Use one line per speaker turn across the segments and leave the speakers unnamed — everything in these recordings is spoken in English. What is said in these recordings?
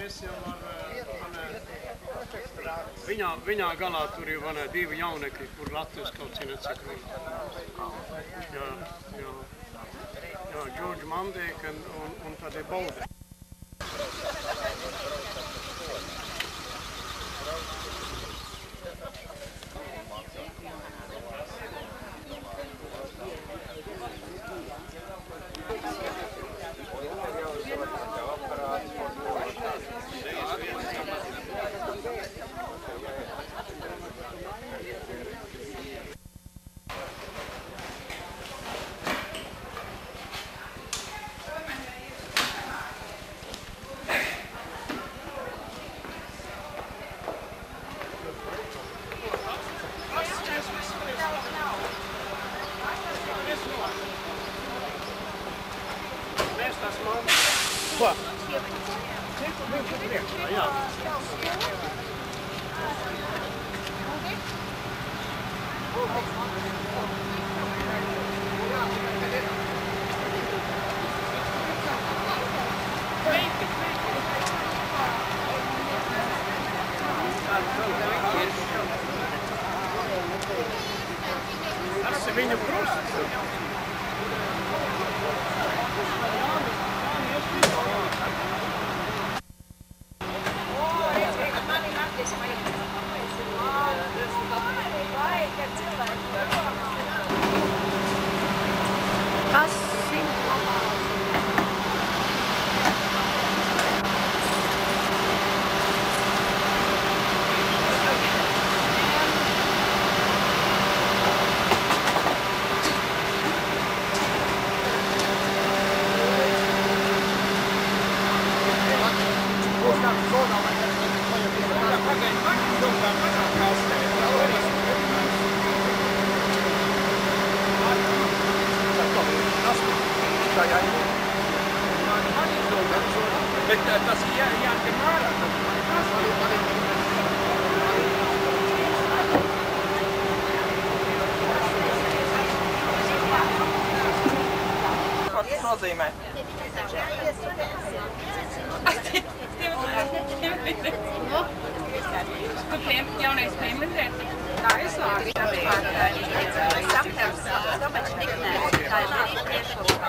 Es jau viņā galā tur ir divi jaunekļi, kur Latvijas kaut cik necik runā. Jā, Džordža Mandēka un tad ir Balde. Ko? Jā. Tas ir viņa krusts. Bet tas ir jāņem ārā. Ko tas nozīmē?
Tu jaunais piemindēt?
Tā ir slāga. Saptevs, domāju, niknē. Tā ir arī priekšlūka.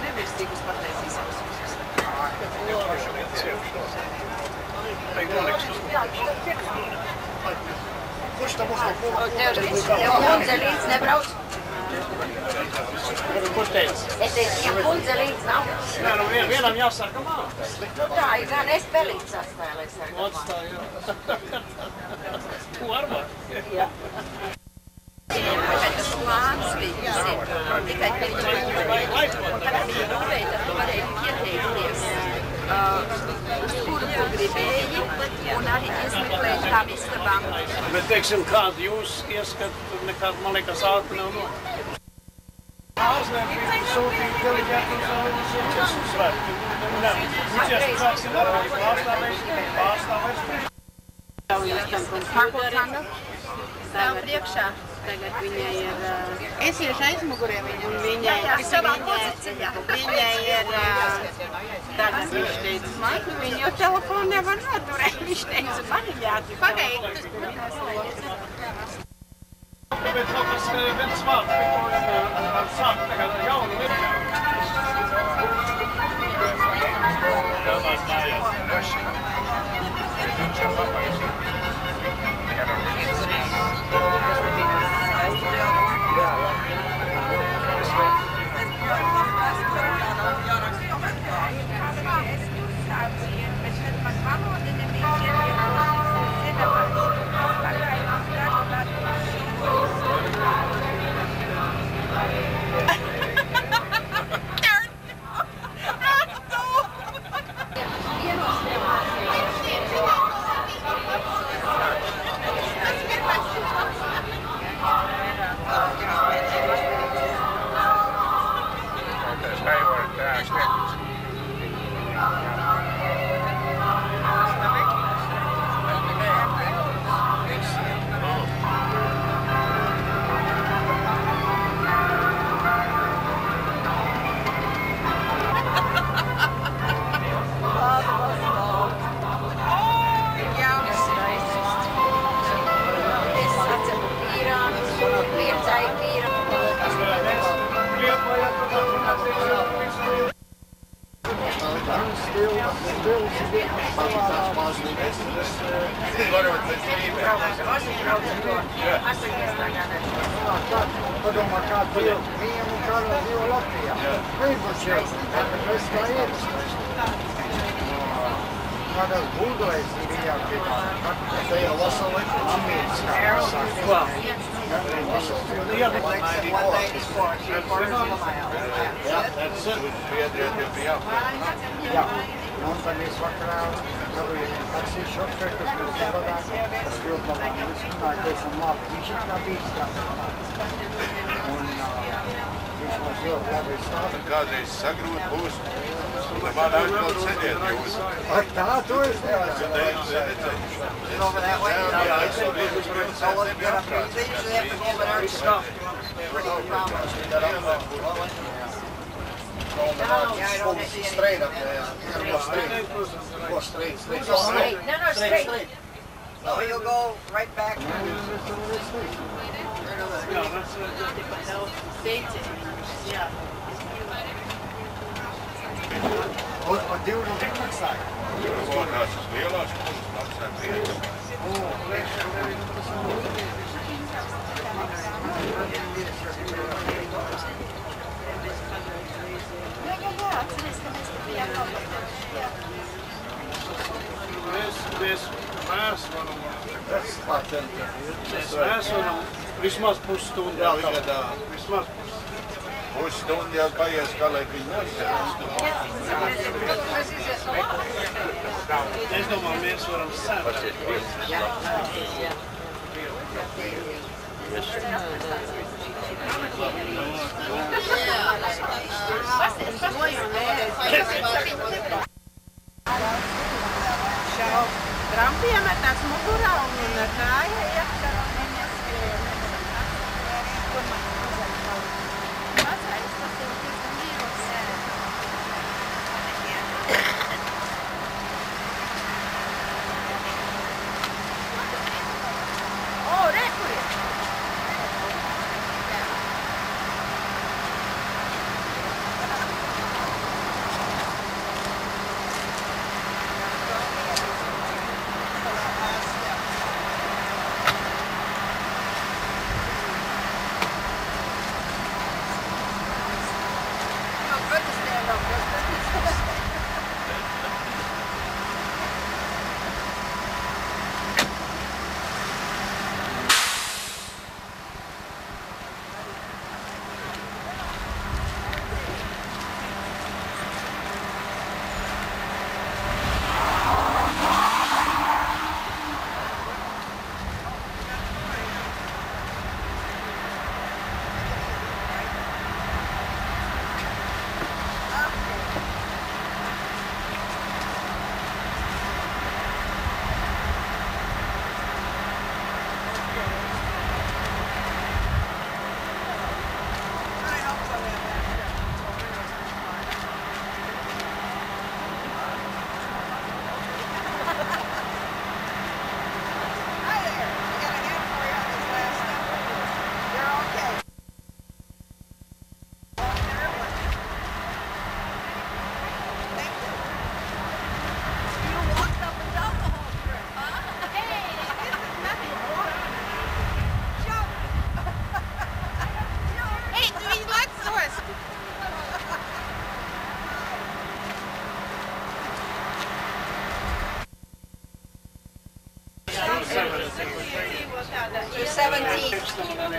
Nevirstīgus pateicis.
Kurš tam uzliek?
Tev kundze līdz nebrauc?
Kurš teica?
Es teicu, ja kundze līdz nav.
Nē, nu vienam jāsaka māla.
Nu tā ir, gan es pelīdz saspēlēs.
Atstāj, jā. Ko arvā?
Jā. Tas plāns viņas ir. Tikai pirms un kad viņi rūvēja, tad tu varēji pieteikties, uz kuru tu gribēji, un arī izmeklēt tām istabām.
Bet, teiksim, kādu jūs ieskat, nekādu, man liekas, ātri nav noticis. Ārzemēm sūtīt deleģētu uz svētku. Jūs ieskat pārstāvēs.
Stāv priekšā. Tagad viņai ir... Es iešu aizmugurē viņai. Un viņai ir... Viņai ir... Tagad viņš teica, man, viņa jau telefonu nevar noturēt. Viņš teica, man ir jātur. Pagaid.
Bet kaut kas viens vārds, ar sāku tagad jaunu lietu.
Padomā, kā bija viņam un kādā dzīvo Latvijā. Viņš šeit, tas kā ir. Kādās būdolēs ir jāpiedāvā. Tā jau vesela ģimēnes, kā saka. Jā, un tad mēs vakarā dabūjām taksiju šoferi, kas mums ievadā, tas ļoti labāk izrunāja, ka esam labi. Viņš ir kā bīstams. Un viņš mums ļoti labi stāsta.
Kādreiz sagrūt būs, un man atkal sēdiet jūs.
Ar tā, to es nevaru.
Over that way. So let's get up here. They usually have to go in our stuff. Yeah, I don't see any.
Straight up there. Go straight. Go straight.
Straight. No, straight. So you'll go right back.
Un divi no cik maksāja?
Tās uz lielās puses maksā 5.
Mēs varam vismaz pusstundu.
Jā, viņadā.
Vismaz
Pusstundu jau paies, kā lai viņi nosēst.
Es domāju, mēs varam sēst.
Trampiem ir tāds mugurā un ar kāja iekšā.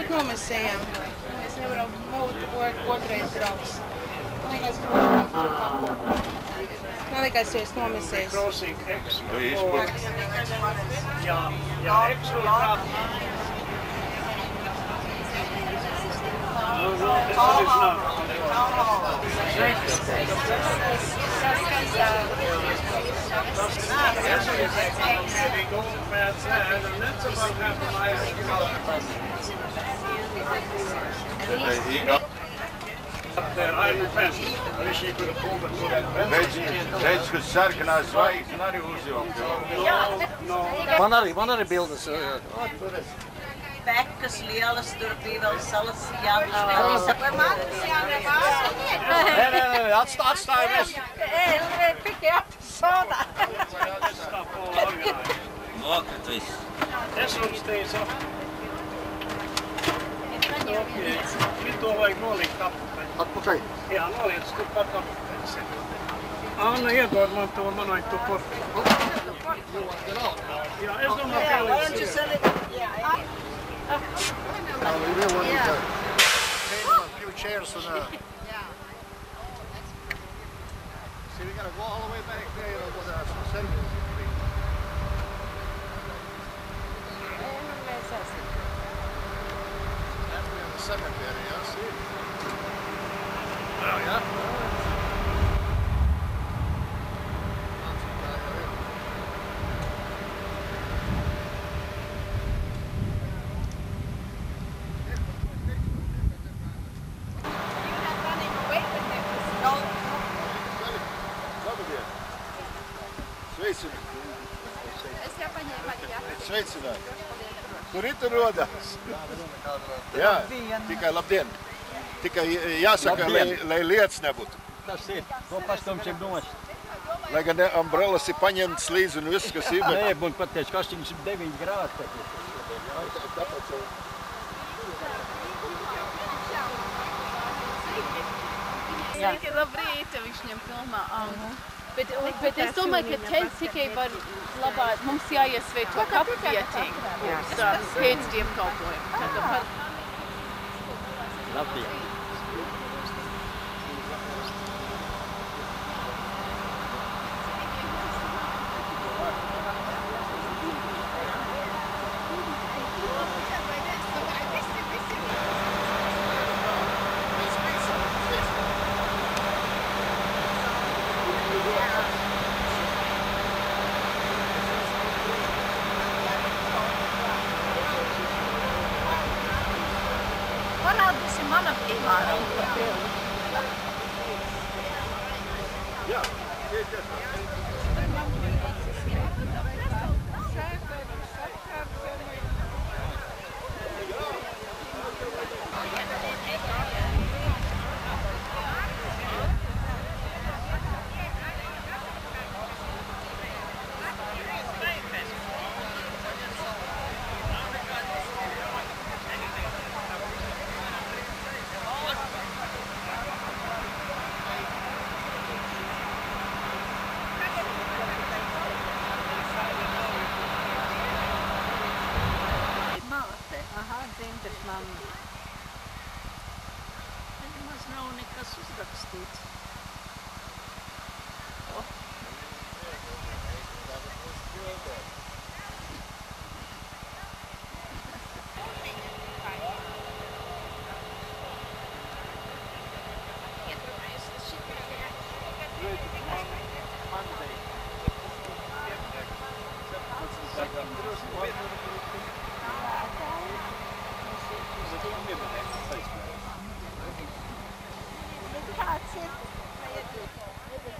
Nomasējām. Mēs nevaram otrais draugs. Man liekas, jūs nomasējat.
Crossing X.
Jā,
X un tā.
Redz, ka sarkanās zvaigznes arī uzvilkt.
Man arī bildes.
Bekas lielas, tur bija vēl salas jāvis. Vai manas jāvis?
Nē, atstājamies.
Pick up. soda.
Nokat viss.
Es uzteicu. Šito vajag nolikt apakaļ.
Atpakaļ.
Jā, noliec turpat apakaļ. Anna, iedod man to manai to portu. Jā, es domāju, ka pieliks.
We will want to take a few chairs and see, we gotta go all the way back there, you know, with some sediment. After the cemetery, I see. Oh, yeah? Sveicināti! Kur ir tur rodās? Jā, tikai labdien! Tikai jāsaka, lai lietas nebūtu.
Tas ir. To pastumsim nost.
Lai gan umbrellas ir paņemtas līdzi un viss, kas ir.
Nē, būtu pateicis, ka 89 grādi.
Sveiki, labrīt, viņš ņem filmā. Bet es domāju, ka te tikai var labāk, mums jāiesveico kapvietiņu pēc dievkalpojuma.
Labdien.
Parādīsim mana piemēram.
Jā,
Dzimtas mamma.
Nemaz nav nekas uzrakstīts.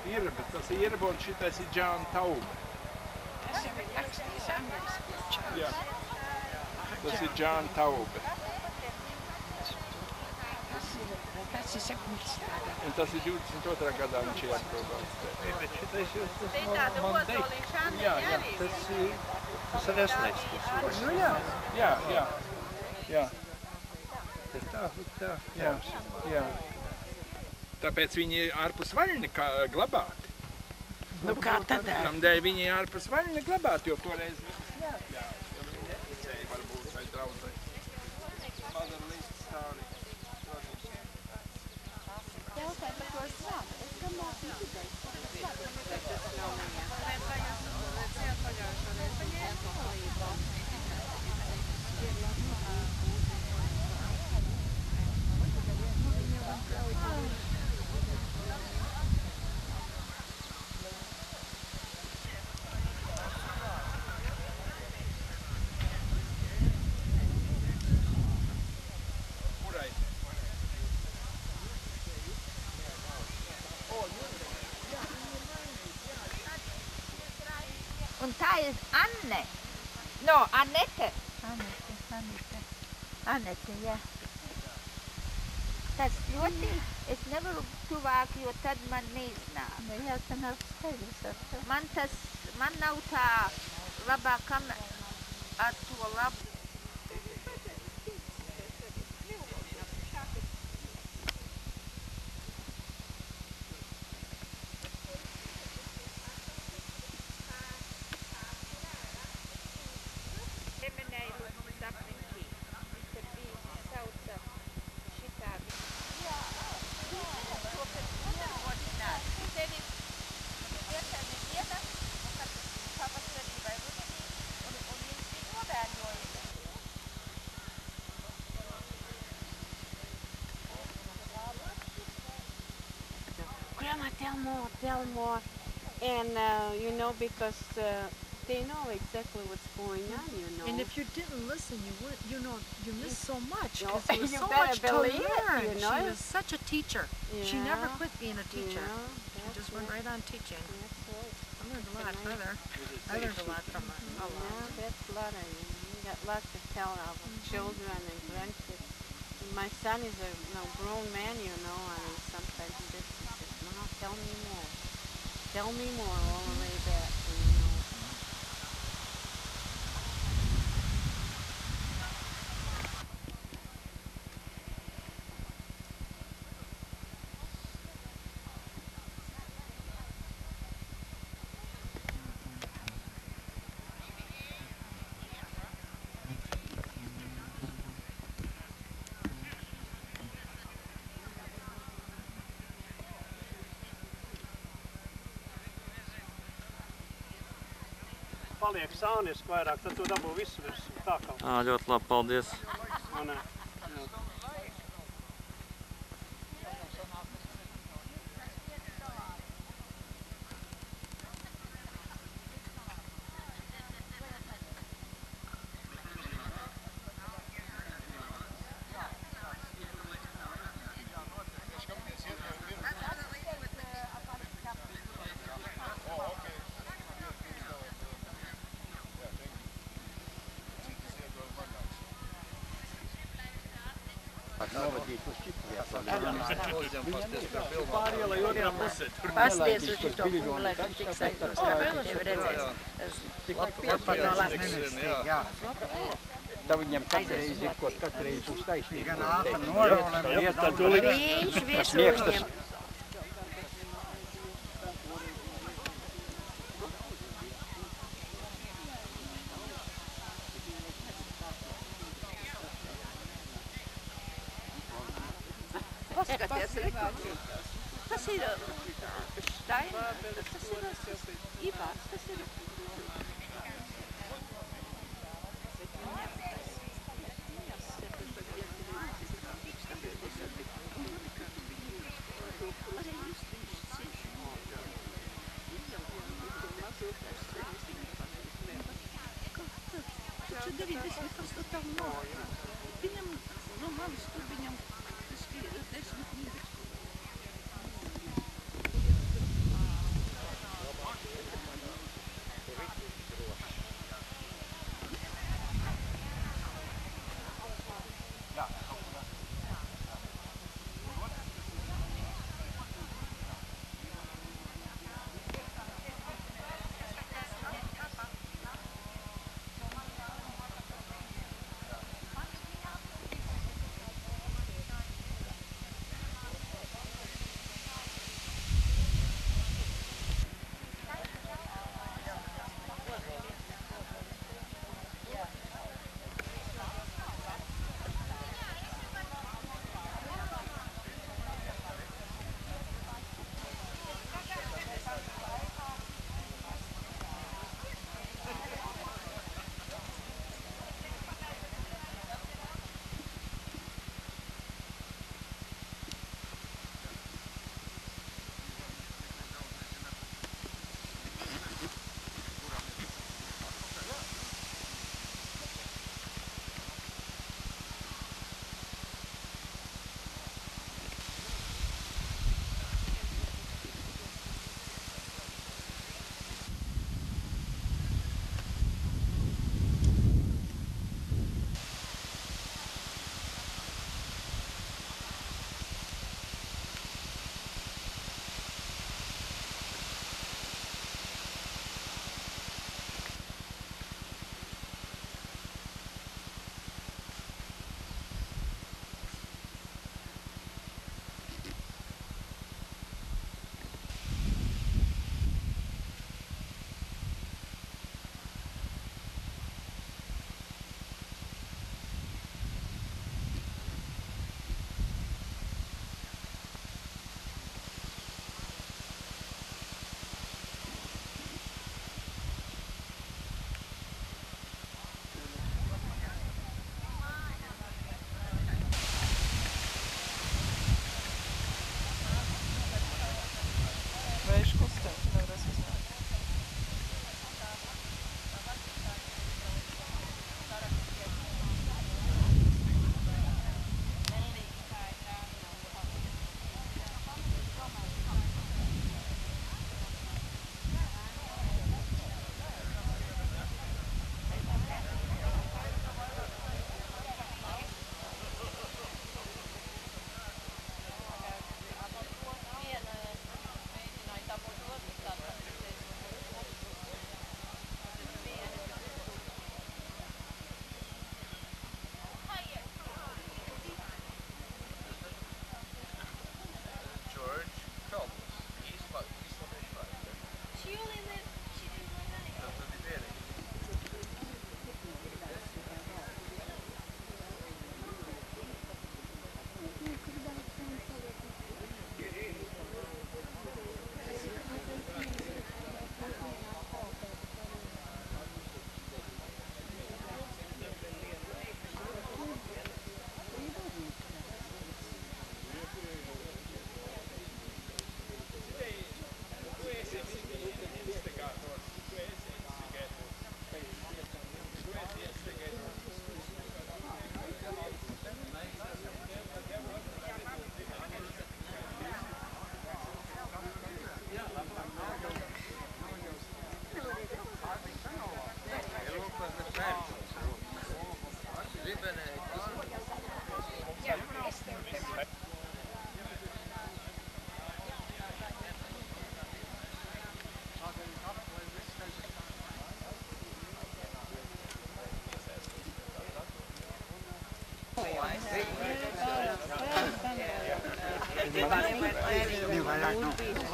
Ir, bet tas ir, un šitais ir Džāna Taube.
Tas ir rakstījis angliski.
Jā. Tas ir Džāna Taube.
Tas ir 17.
Un tas ir 22. gadā viņš ir apgādājis. Bet šitais ir tas
Tāda ozolīša
Jā, jā.
arī.
Tas ir resnēs.
Nu jā, jā, jā. Jā. Tas tā, jā, jā. Tāpēc viņi ir ārpus vaļņa glabāti.
Nu kā tad?
Tamdēļ viņi ir ārpus vaļņa glabāti, jo toreiz viņas neatļāva. Jo viņi neticēja varbūt vai draudzē. Padara līdz stāvi.
Jautājot par to svātu, es domāju, ka un tā ir Anne. No, Anete. Anete, jā. Tas ļoti, es nevaru tuvāk, jo tad man neiznāk.
Jā, te nav skaidrs ar to.
Man nav tā labā ar to labu.
Grandma, tell more. And, you know, because they know exactly what's going on, you know.
And if you didn't listen, you would, you missed so much.
No,
Because there was
you
so
better
much to
believe it,
learn.
you know.
She was such a teacher. She never
Yeah.
quit being a teacher.
Yeah,
She
that's
just went right on teaching.
That's right.
I learned a lot from her. I learned a lot from her. A lot.
Yeah, that's a lot of you got lots to tell our children and grandkids. And my son is a grown man, you know, and he sometimes he says, "Mom, tell me more. Tell me more all the way back." You know.
Paliek sāniski vairāk, tad tu dabū visu virsmu. Tā kaut.
Ļoti labi, paldies.
Nē.
Pasties uz to kumulē, ka tik sajūst. Tev redzēs.
Jā. Tā viņam katreiz ir kaut katreiz uz taisnību. Gan ātri norolēm.
Viņš visu viņiem. Paskaties, tas ir Steina, tas ir Ivars, tas ir. Taču 98. Māja. Viņam, no manis tur viņam, tas ir 10 mīļas.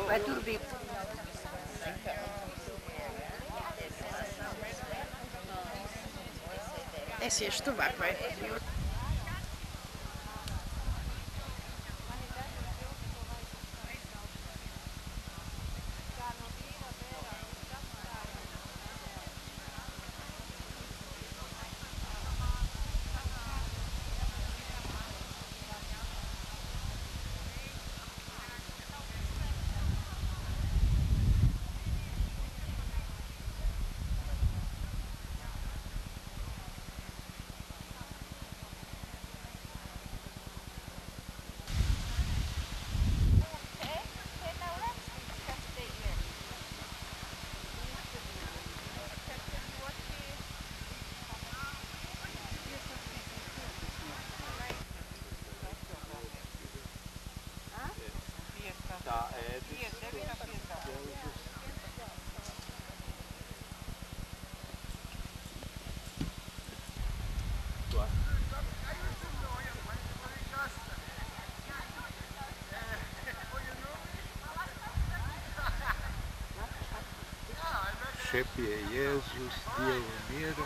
Vai tur bija. Es iešu tuvāk vai?
Še pie Jēzus Dieva mierā,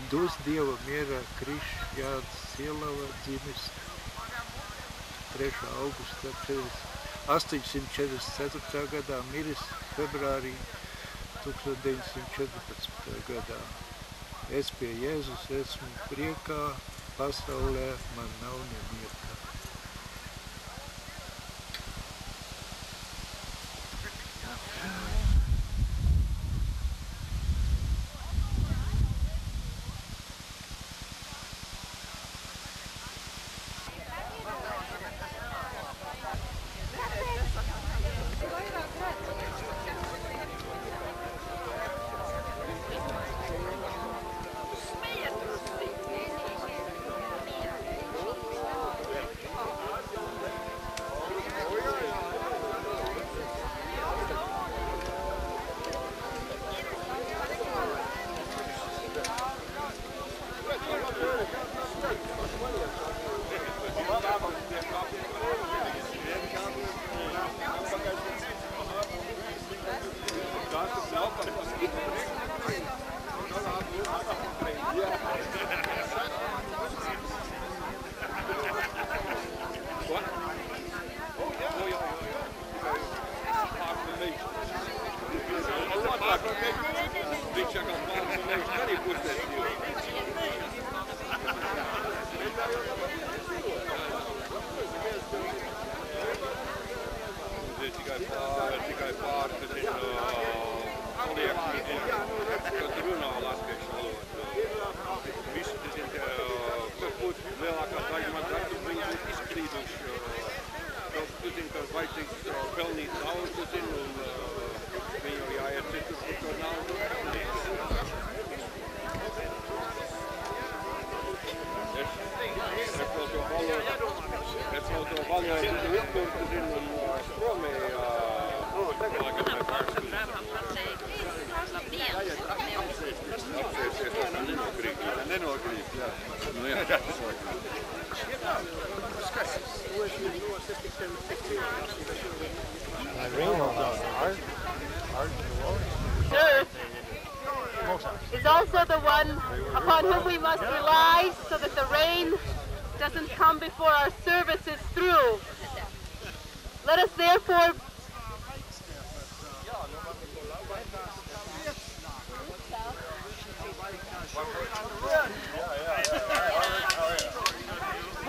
dus Dieva mierā Krišs Jānis Sielava dzimis 3. augusta 844. gadā, miris februārī 1914. gadā. Es pie Jēzus esmu priekā, pasaulē man nav nemiekā.
Tikai pāris kad runā latviešu valodu. Visi, lielākā daļa man darbus viņi būtu izkrīduši. Tu zini, ka vajadzīgs pelnīt naudu, un viņi jau jāiet citur, kur to naudu. Es vēl to valodu uzkurtu, zinu, un stromēju. Apsēsies, tas nenokrīt. Nenokrīt, jā. Nu jā, tas nokrīt.
Earth is also the one upon whom we must rely so that the rain doesn't come before our service is through. Let us therefore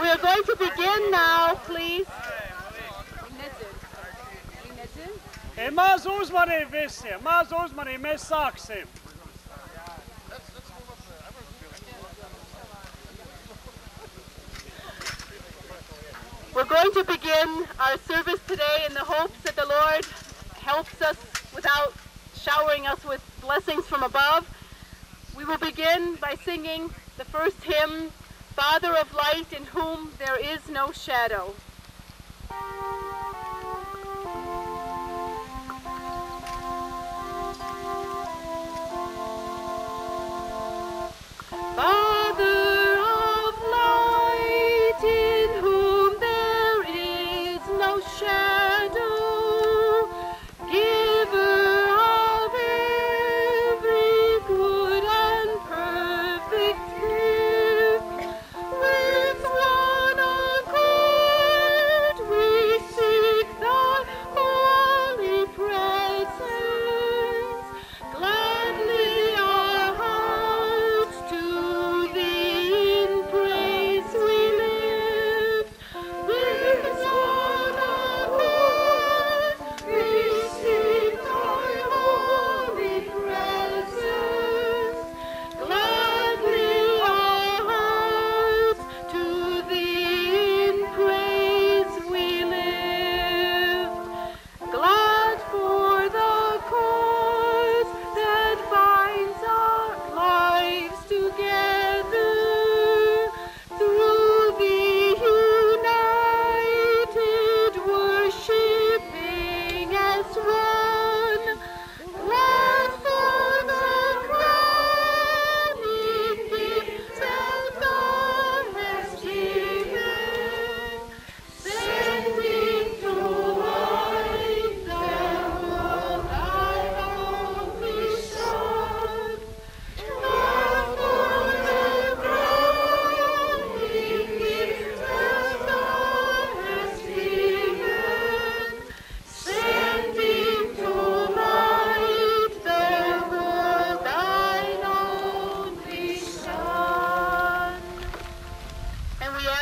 we are going to begin now, please.
Maz uzmanību visiem, maz uzmanību, mēs sāksim.
We're going to begin our service today in the hopes that the Lord helps us without showering us with blessings from above. We will begin by singing the first hymn, Father of Light, in whom there is no shadow. Father of light,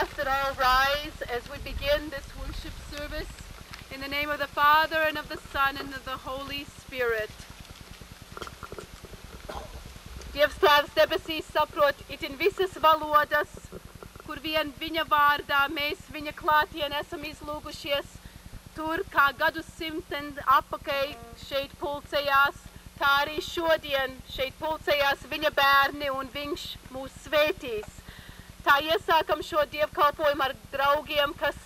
ask that all rise as we begin this worship service in the name of the Father, and of the Son, and of the Holy Spirit. Dievs Tēvs debesīs saprot itin visas valodas, kur vien viņa vārdā mēs viņa klātien esam izlūgušies, tur kā gadsimten atpakaļ šeit pulcējās, kā arī šodien šeit pulcējās viņa bērni un viņš mūs svētīs. Tā iesākam šo dievkalpojumu ar draugiem, kas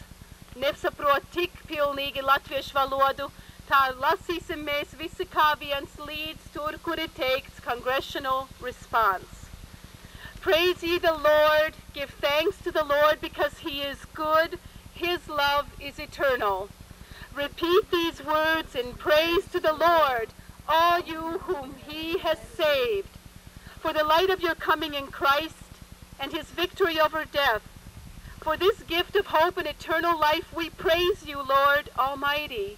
nesaprot tik pilnīgi latviešu valodu. Tā lasīsim mēs visi kā viens līdz tur, kur ir teikts congregational response. Praise ye the Lord, give thanks to the Lord because he is good, his love is eternal. Repeat these words in praise to the Lord, all you whom he has saved. For the light of your coming in Christ and his victory over death, for this gift of hope and eternal life we praise you, Lord Almighty.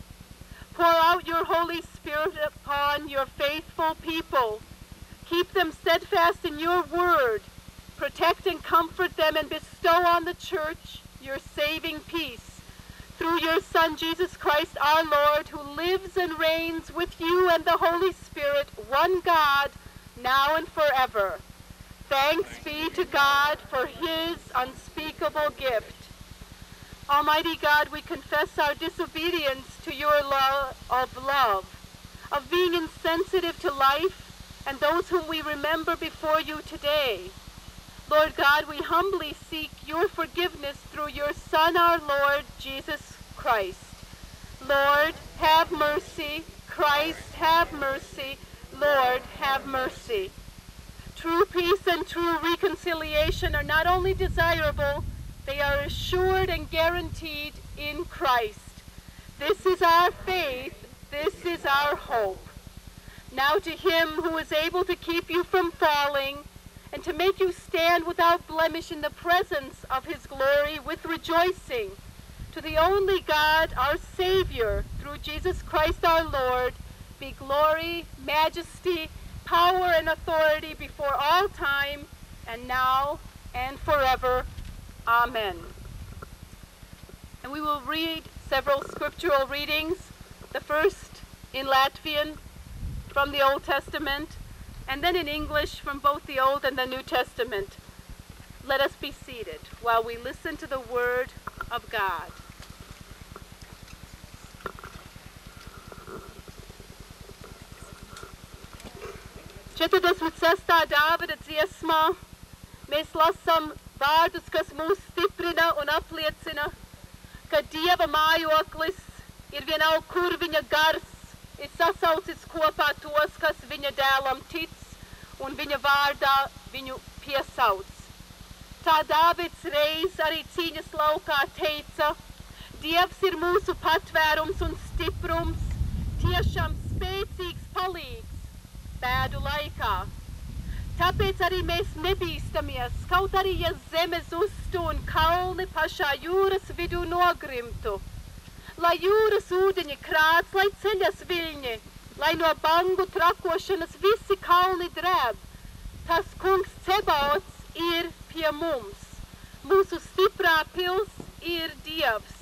Pour out your Holy Spirit upon your faithful people. Keep them steadfast in your word. Protect and comfort them and bestow on the church your saving peace. Through your Son, Jesus Christ, our Lord, who lives and reigns with you and the Holy Spirit, one God, now and forever. Thanks be to God for his unspeakable gift. Almighty God, we confess our disobedience to your law of love, of being insensitive to life and those whom we remember before you today. Lord God, we humbly seek your forgiveness through your Son, our Lord, Jesus Christ. Lord, have mercy. Christ, have mercy. Lord, have mercy. True peace and true reconciliation are not only desirable, they are assured and guaranteed in Christ. This is our faith. This is our hope. Now to him who is able to keep you from falling and to make you stand without blemish in the presence of his glory with rejoicing, to the only God, our Savior, through Jesus Christ our Lord, be glory, majesty, power, and authority before all time, and now and forever. Amen. And we will read several scriptural readings, the first in Latvian from the Old Testament, and then in English from both the Old and the New Testament. Let us be seated while we listen to the Word of God. Četrdesmit sestā Dāvida dziesmā mēs lasām vārdus, kas mūs stiprina un apliecina, ka Dieva mājoklis ir vienalga, kur viņa gars ir sasaucis kopā tos, kas viņa dēlam tic un viņa vārdā viņu piesauc. Tā Dāvids reiz arī cīņas laukā teica, Dievs ir mūsu patvērums un stiprums, tiešām spēcīgs palīgs bēdu laikā. Tāpēc arī mēs nebīstamies, kaut arī ja zeme zustu un kalni pašā jūras vidū nogrimtu. Lai jūras ūdeņi krāc, lai ceļas viļņi, lai no bangu trakošanas visi kalni drēb. Tas kungs Cebaots ir pie mums. Mūsu stiprā pils ir Dievs.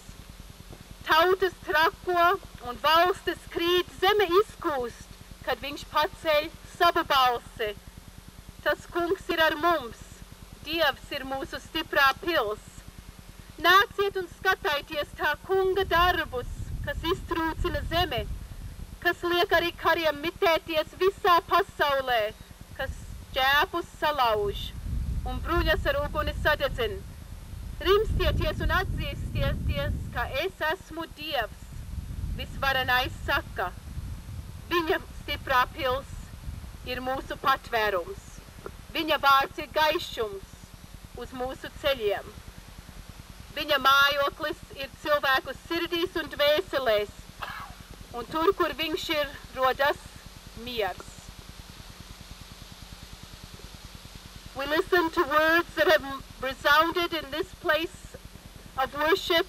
Tautas trako un valstis krīt, zeme izkūst, kad viņš paceļ savu balsi. Tas kungs ir ar mums, Dievs ir mūsu stiprā pils. Nāciet un skataities tā kunga darbus, kas iztrūcina zemi, kas liek arī kariem mitēties visā pasaulē, kas ķēpus salauž un bruņas ar uguni sadedzina. Rimstieties un atzīstieties, ka es esmu Dievs, visvarenais saka. Viņa stiprā pils ir mūsu patvērums. Viņa vārds ir gaišums uz mūsu ceļiem. Viņa mājoklis ir cilvēku sirdīs un dvēselēs, un tur, kur viņš ir, rodas miers. We listen to words that have resounded in this place of worship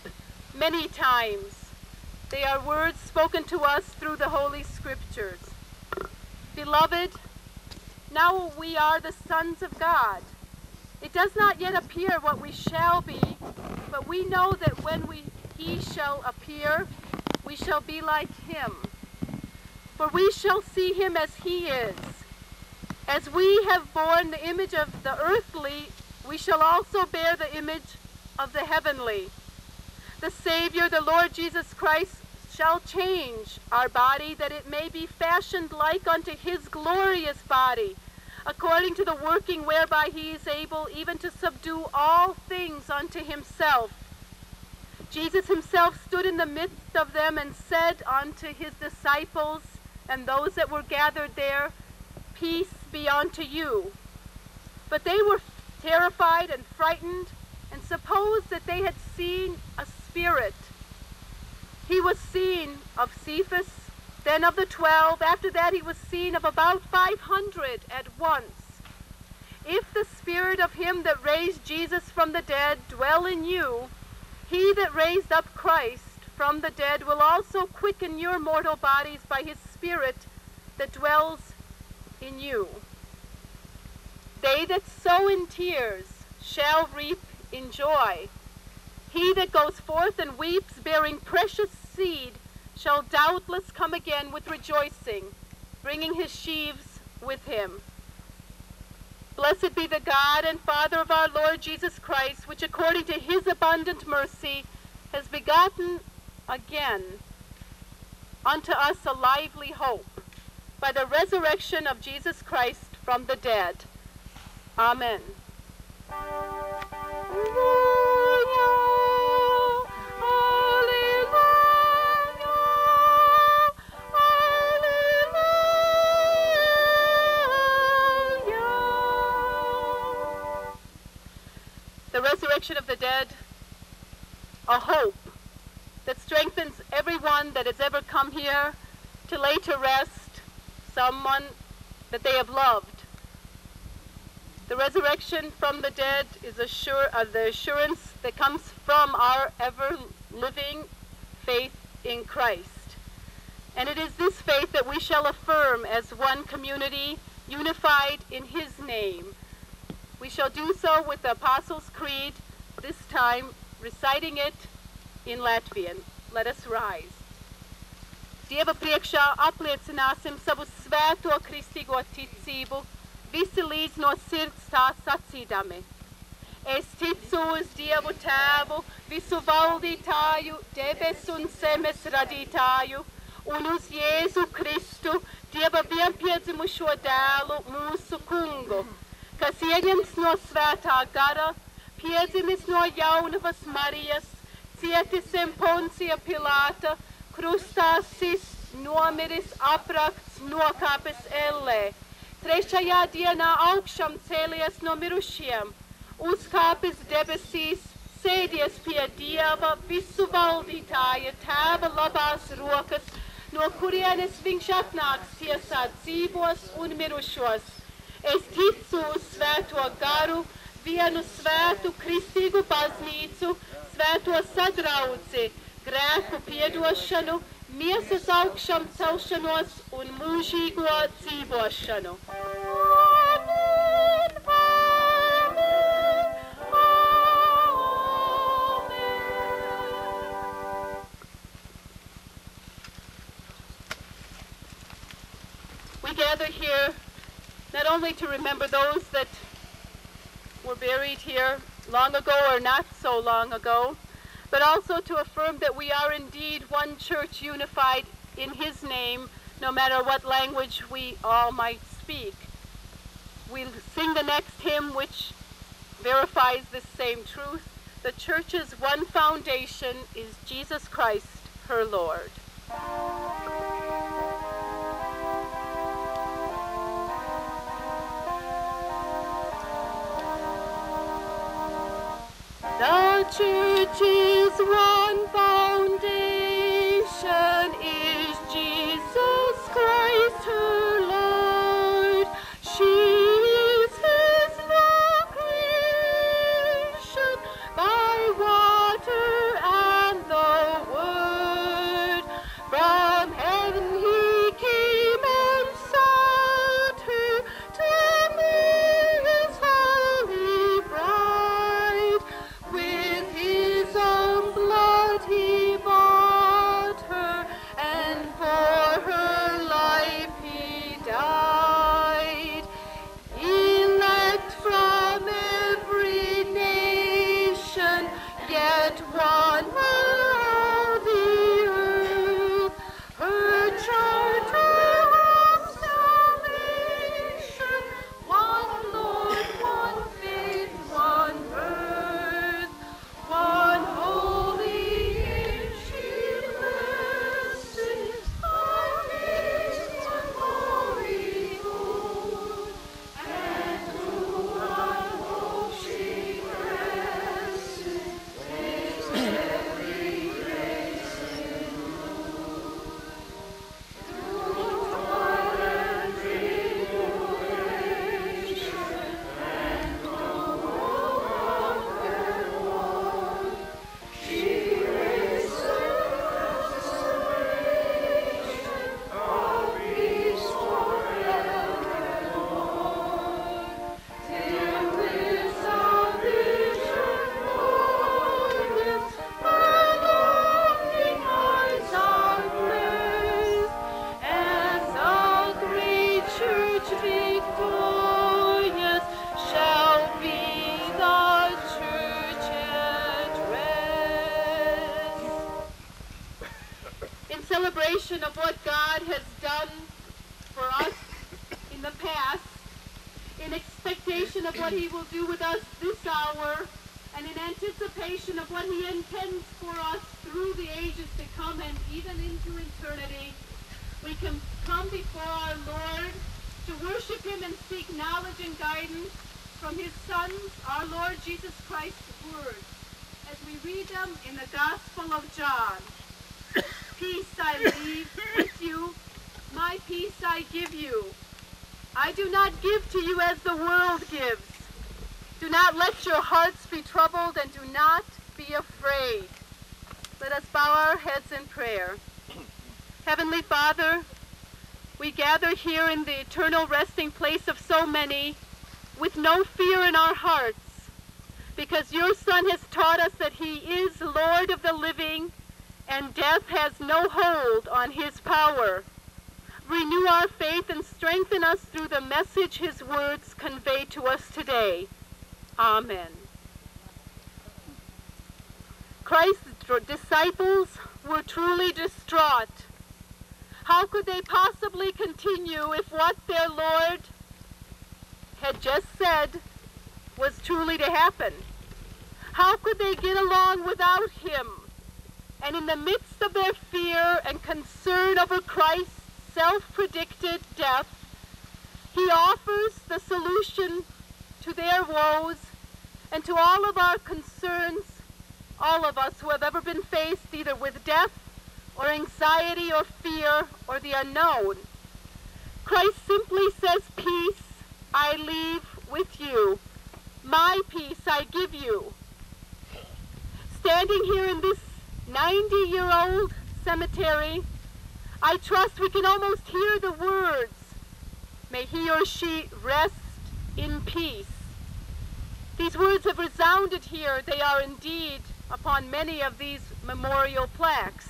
many times. They are words spoken to us through the Holy Scriptures. Beloved, now we are the sons of God.
It does not yet appear what we shall be, but we know that when he shall appear, we shall be like him. For we shall see him as he is. As we have borne the image of the earthly, we shall also bear the image of the heavenly. The Savior, the Lord Jesus Christ, shall change our body, that it may be fashioned like unto his glorious body, according to the working whereby he is able even to subdue all things unto himself. Jesus himself stood in the midst of them and said unto his disciples and those that were gathered there, Peace be unto you. But they were terrified and frightened and supposed that they had seen a spirit. He was seen of Cephas, then of the 12. After that he was seen of about 500 at once. If the spirit of him that raised Jesus from the dead dwell in you, he that raised up Christ from the dead will also quicken your mortal bodies by his Spirit that dwells in you. They that sow in tears shall reap in joy. He that goes forth and weeps, bearing precious seed, shall doubtless come again with rejoicing, bringing his sheaves with him. Blessed be the God and Father of our Lord Jesus Christ, which according to his abundant mercy has begotten again unto us a lively hope by the resurrection of Jesus Christ from the dead. Amen. The resurrection of the dead, a hope that strengthens everyone that has ever come here to lay to rest someone that they have loved. The resurrection from the dead is the assurance that comes from our ever-living faith in Christ. And it is this faith that we shall affirm as one community, unified in his name. We shall do so with the Apostles' Creed, this time reciting it in Latvian. Let us rise. Dieva priekšā apliecināsim savu svēto kristīgo ticību, visi līdz no sirds tā sacīdami. Es ticu uz Dievu Tēvu, visu valdītāju, debes un zemes radītāju, un uz Jēzu Kristu, Dieva vienpiedzimušo dēlu, mūsu kungu, kas ieņemts no svētā gara, piedzimis no jaunavas Marijas, cietis zem Poncija Pilāta, krustā sists, nomiris, aprakts, nokāpis ellē, trešajā dienā augšām cēlies no mirušiem, uzkāpis debesīs, sēdies pie Dieva visu valdītāja Tēva labās rokas, no kurienes viņš atnāks tiesāt dzīvos un mirušos. Es ticu uz svēto garu, vienu svētu kristīgu baznīcu, svēto sadraudzi, grēku piedošanu, miesas augšām celšanos un mūžīgo dzīvošanu. Amen, amen, amen. We gather here not only to remember those that were buried here long ago or not so long ago, but also to affirm that we are indeed one church unified in his name, no matter what language we all might speak. We'll sing the next hymn which verifies this same truth. The church's one foundation is Jesus Christ, her Lord. The church's one foundation is Jesus Christ, her Lord. She is his new creation by water and the word. From heaven he came and sought her to be his holy bride. that one of the earth, her charter of salvation, one Lord, one faith, one birth, one holy age she blessed, amidst one holy good, and to one hope she pressed, with every grace renewed. Through toil and tribulation, and through warfare won, she raised the salvation of peace forevermore. Till this our vision borders, her longing eyes are blessed, as our great church victorious shall be the church at rest. In celebration of what God has done for us in the past, in expectation of what he will do with us this hour, and in anticipation of what he intends for us through the ages to come and even into eternity, we can come before our Lord to worship him and seek knowledge and guidance from his Son, our Lord Jesus Christ's words, as we read them in the Gospel of John. Peace I leave with you, my peace I give you. I do not give to you as the world gives. Do not let your hearts be troubled, and do not be afraid. Let us bow our heads in prayer. Heavenly Father, we gather here in the eternal resting place of so many with no fear in our hearts, because your Son has taught us that he is Lord of the living, and death has no hold on his power. Renew our faith and strengthen us through the message his words convey to us today. Amen. Christ's disciples were truly distraught. How could they possibly continue if what their Lord had just said was truly to happen? How could they get along without him? And in the midst of their fear and concern over Christ's self-predicted death, he offers the solution to their woes and to all of our concerns, all of us who have ever been faced either with death or anxiety or fear or the unknown. Christ simply says, peace I leave with you. My peace I give you. Standing here in this 90-year-old cemetery, I trust we can almost hear the words, may he or she rest in peace. These words have resounded here. They are indeed upon many of these memorial plaques.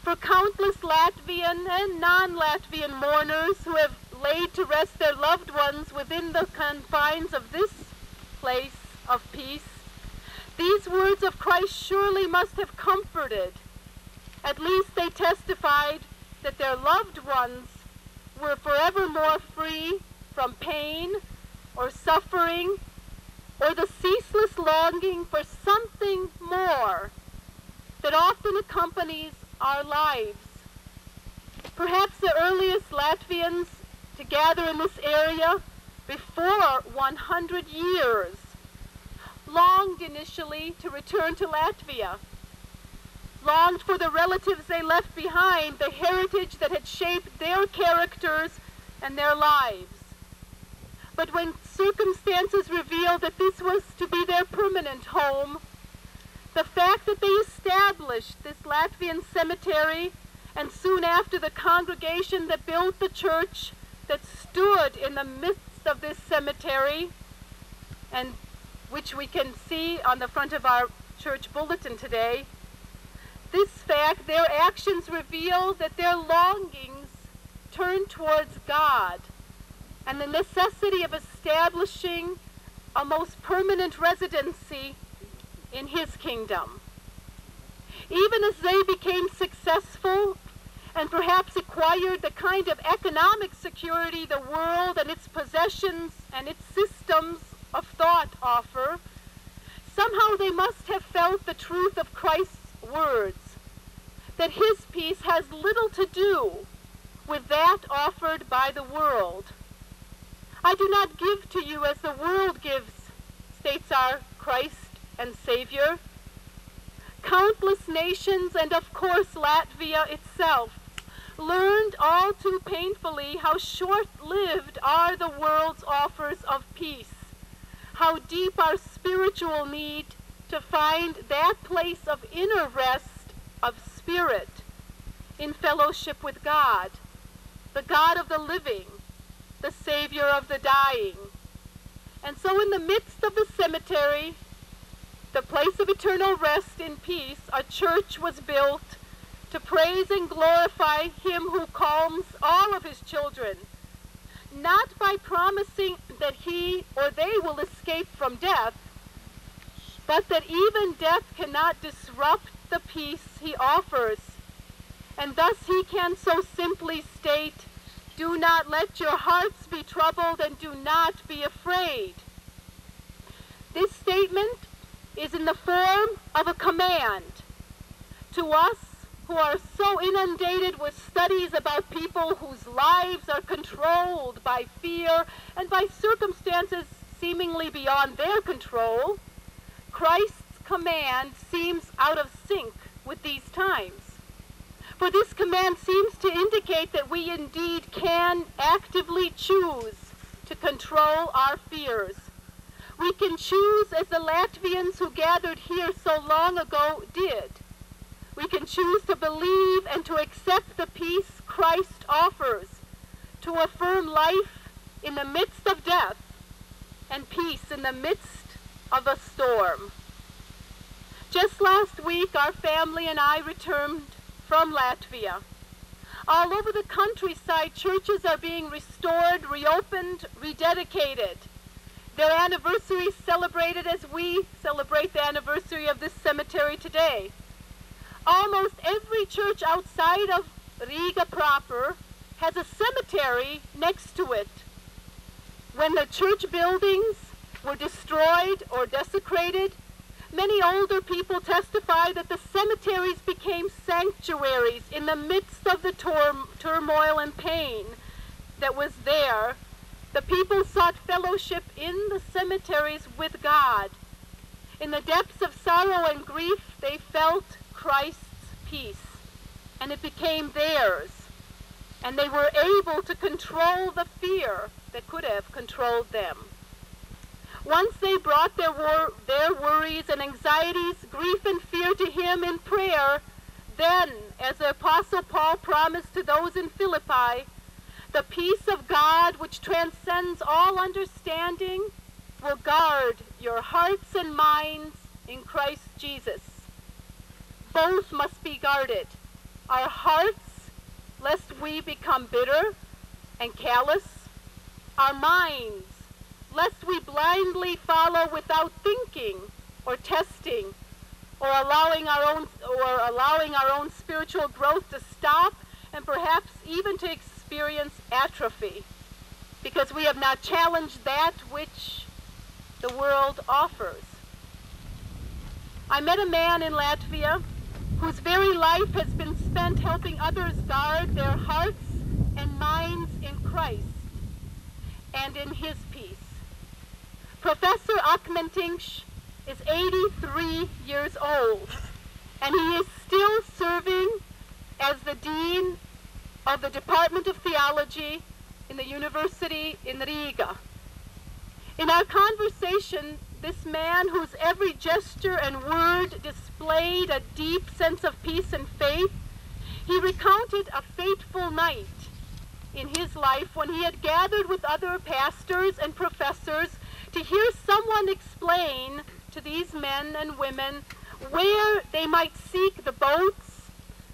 For countless Latvian and non-Latvian mourners who have laid to rest their loved ones within the confines of this place of peace, these words of Christ surely must have comforted. At least they testified that their loved ones were forevermore free from pain or suffering or the ceaseless longing for something more that often accompanies our lives. Perhaps the earliest Latvians to gather in this area before 100 years longed initially to return to Latvia, longed for the relatives they left behind, the heritage that had shaped their characters and their lives. But when circumstances revealed that this was to be their permanent home, the fact that they established this Latvian cemetery, and soon after the congregation that built the church that stood in the midst of this cemetery, and which we can see on the front of our church bulletin today, this fact, their actions reveal that their longings turn towards God and the necessity of establishing a most permanent residency in his kingdom. Even as they became successful and perhaps acquired the kind of economic security the world and its possessions and its systems of thought offer, somehow they must have felt the truth of Christ's words, that his peace has little to do with that offered by the world. I do not give to you as the world gives, states our Christ and Savior. Countless nations, and of course Latvia itself, learned all too painfully how short-lived are the world's offers of peace, how deep our spiritual need to find that place of inner rest of spirit in fellowship with God, the God of the living, the Savior of the dying. And so in the midst of the cemetery, the place of eternal rest in peace, a church was built to praise and glorify him who calms all of his children, not by promising that he or they will escape from death, but that even death cannot disrupt the peace he offers. And thus he can so simply state, "Do not let your hearts be troubled and do not be afraid." This statement is in the form of a command to us who are so inundated with studies about people whose lives are controlled by fear and by circumstances seemingly beyond their control. Christ's command seems out of sync with these times. For this command seems to indicate that we indeed can actively choose to control our fears. We can choose as the Latvians who gathered here so long ago did. We can choose to believe and to accept the peace Christ offers, to affirm life in the midst of death and peace in the midst of a storm. Just last week, our family and I returned from Latvia. All over the countryside, churches are being restored, reopened, rededicated. Their anniversaries celebrated as we celebrate the anniversary of this cemetery today. Almost every church outside of Riga proper has a cemetery next to it. When the church buildings were destroyed or desecrated, many older people testify that the cemeteries became sanctuaries in the midst of the turmoil and pain that was there. The people sought fellowship in the cemeteries with God. In the depths of sorrow and grief, they felt Christ's peace, and it became theirs. And they were able to control the fear that could have controlled them. Once they brought their worries and anxieties, grief and fear to him in prayer, then, as the Apostle Paul promised to those in Philippi, the peace of God, which transcends all understanding, will guard your hearts and minds in Christ Jesus. Both must be guarded. Our hearts, lest we become bitter and callous. Our minds, lest we blindly follow without thinking or testing, or allowing our own spiritual growth to stop, and perhaps even to experience atrophy, because we have not challenged that which the world offers. I met a man in Latvia whose very life has been spent helping others guard their hearts and minds in Christ and in his peace. Professor Akmentinš is 83 years old, and he is still serving as the Dean of the Department of Theology in the University in Riga. In our conversation, this man, whose every gesture and word displayed a deep sense of peace and faith, he recounted a fateful night in his life when he had gathered with other pastors and professors to hear someone explain to these men and women where they might seek the boats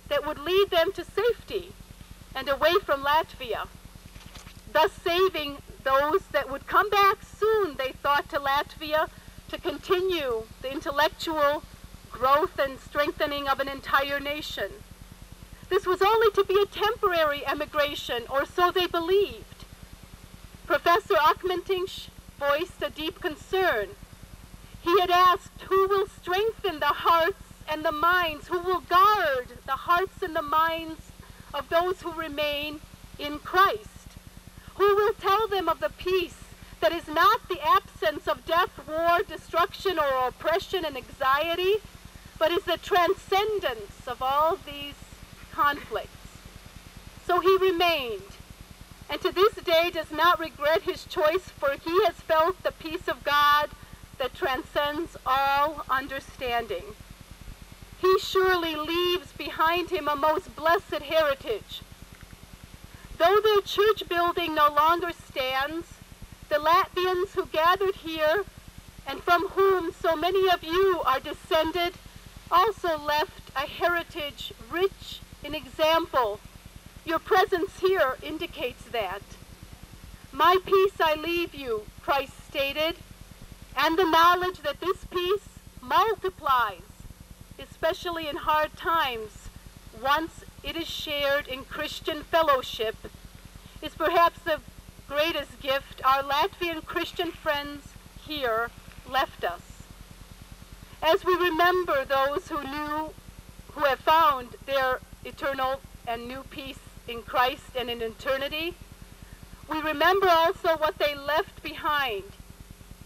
that would lead them to safety and away from Latvia, thus saving those that would come back soon, they thought, to Latvia to continue the intellectual growth and strengthening of an entire nation. This was only to be a temporary emigration, or so they believed. Professor Akmentinch voiced a deep concern. He had asked, who will strengthen the hearts and the minds, who will guard the hearts and the minds of those who remain in Christ? Who will tell them of the peace that is not the absence of death, war, destruction, or oppression and anxiety, but is the transcendence of all these conflicts? So he remained, and to this day does not regret his choice, for he has felt the peace of God that transcends all understanding. He surely leaves behind him a most blessed heritage. Though their church building no longer stands, the Latvians who gathered here, and from whom so many of you are descended, also left a heritage rich in example. Your presence here indicates that. My peace I leave you, Christ stated, and the knowledge that this peace multiplies, especially in hard times, once it is shared in Christian fellowship, is perhaps the greatest gift our Latvian Christian friends here left us. As we remember those who have found their eternal and new peace in Christ and in eternity, we remember also what they left behind,